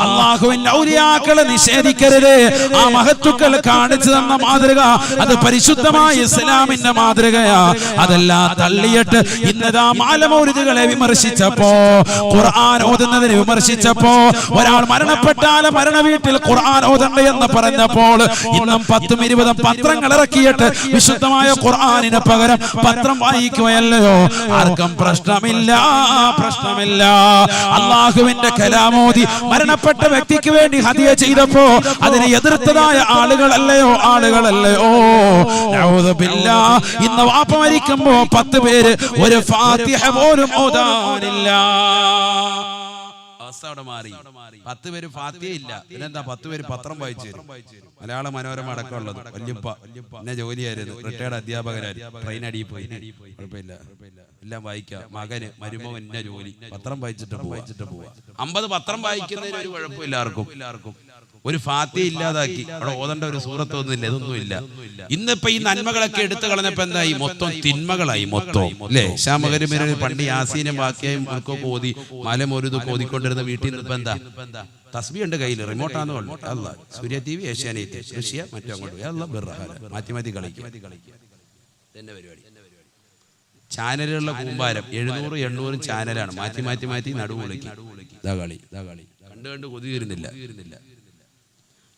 അല്ലാഹുവിന്റെ ഔലിയാക്കളെ നിഷേധിക്കരുത്. ആ മഹത്തുക്കൾ കാണിച്ചു തന്ന മാതൃക അത് പരിശുദ്ധമായ ഇസ്ലാമിന്റെ മാതൃകയാ. അതെല്ലാം തള്ളിയിട്ട് ഇന്നതാ മാലമൗലിദുകളെ വിമർശിച്ചപ്പോ, ഖുർആൻ ഓതുന്നതിനെ വിമർശിച്ചപ്പോ, ഒരാൾ മരണപ്പെട്ടാൽ മരണ വീട്ടിൽ ഖുർആൻ ഓതണ്ട എന്ന് പറഞ്ഞപ്പോൾ ഇന്നും 10ഉം 20ഉം പത്രങ്ങൾ ഇറക്കിയിട്ട് വിശുദ്ധമായ ഖുർആനിന് പകരം പത്രം വായിക്കുകയല്ലയോ? ആർക്കും പ്രശ്നമില്ല. അല്ലാഹുവിന്റെ കലാമോദി മരണപ്പെട്ട വ്യക്തിക്ക് വേണ്ടി ഹദിയ ചെയ്തപ്പോ അതിനെ എതിർത്തതായ ആളുകളല്ലയോ? നഊദു ബില്ലാഹ്. ഇന്ന് വാപ്പ മരിക്കുമ്പോ 10 പേര് ഒരു ഫാത്തിഹ പോലും ഓതാനില്ല. അവസ്ഥ അവിടെ മാറി. 10 പേര് ഫാത്തിഹ ഇല്ല, പിന്നെന്താ 10 പേര് പത്രം വായിച്ചു തരും. മലയാള മനോരമ അടക്കമുള്ളത്. വല്യപ്പ എന്നെ ജോലിയായിരുന്നു, റിട്ടയർഡ് അധ്യാപകരായിരുന്നു, ട്രെയിൻ അടിയിൽ പോയി. കുഴപ്പമില്ല, എല്ലാം വായിക്കാം. മകന് മരുമകൻ എന്നെ ജോലി, പത്രം വായിച്ചിട്ട് പോവാ. 50 പത്രം വായിക്കുന്നതിന് ഒരു കുഴപ്പമില്ല ആർക്കും. ഒരു ഫാത്തിഹ ഇല്ലാതാക്കി. അവിടെ ഓതേണ്ട ഒരു സൂറത്ത് ഒന്നുമില്ല, ഇതൊന്നുമില്ല. ഇന്നിപ്പോ ഈ നന്മകളൊക്കെ എടുത്തു കളഞ്ഞപ്പോ എന്തായി? മൊത്തം തിന്മകളായി മൊത്തം, അല്ലേ? ഷാമകരിമേര പണ്ട് യാസീനും ബാക്കിയായും ഒക്കെ ഓതി മലമൊരുതൊക്കെ ഓതിക്കൊണ്ടിരുന്ന വീട്ടിൽ നിന്ന് ഇപ്പൊ എന്താ? തസ്ബീഹ് ഉണ്ട് കയ്യിൽ, റിമോട്ടാന്ന് പറഞ്ഞു. അല്ല, സൂര്യ TV, ഏഷ്യാനെറ്റ്, റഷ്യ, മറ്റോ അങ്ങോട്ട് മാറ്റി മാറ്റി കളിക്കും. തന്നെ പരിപാടി. ചാനലുകളുടെ കൂമ്പാരം 700-800 ചാനലാണ്. മാറ്റി മാറ്റി മാറ്റി നടുവ് വിളിക്കും. ഇതാ കളി കണ്ടു കണ്ട് കൊതി തീരുന്നില്ല.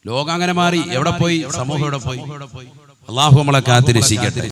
ലോകം അങ്ങനെ മാറി. എവിടെ പോയി? സമൂഹം എവിടെ പോയി? അള്ളാഹു നമ്മളെ കാത്തിരക്ഷിക്കട്ടെ.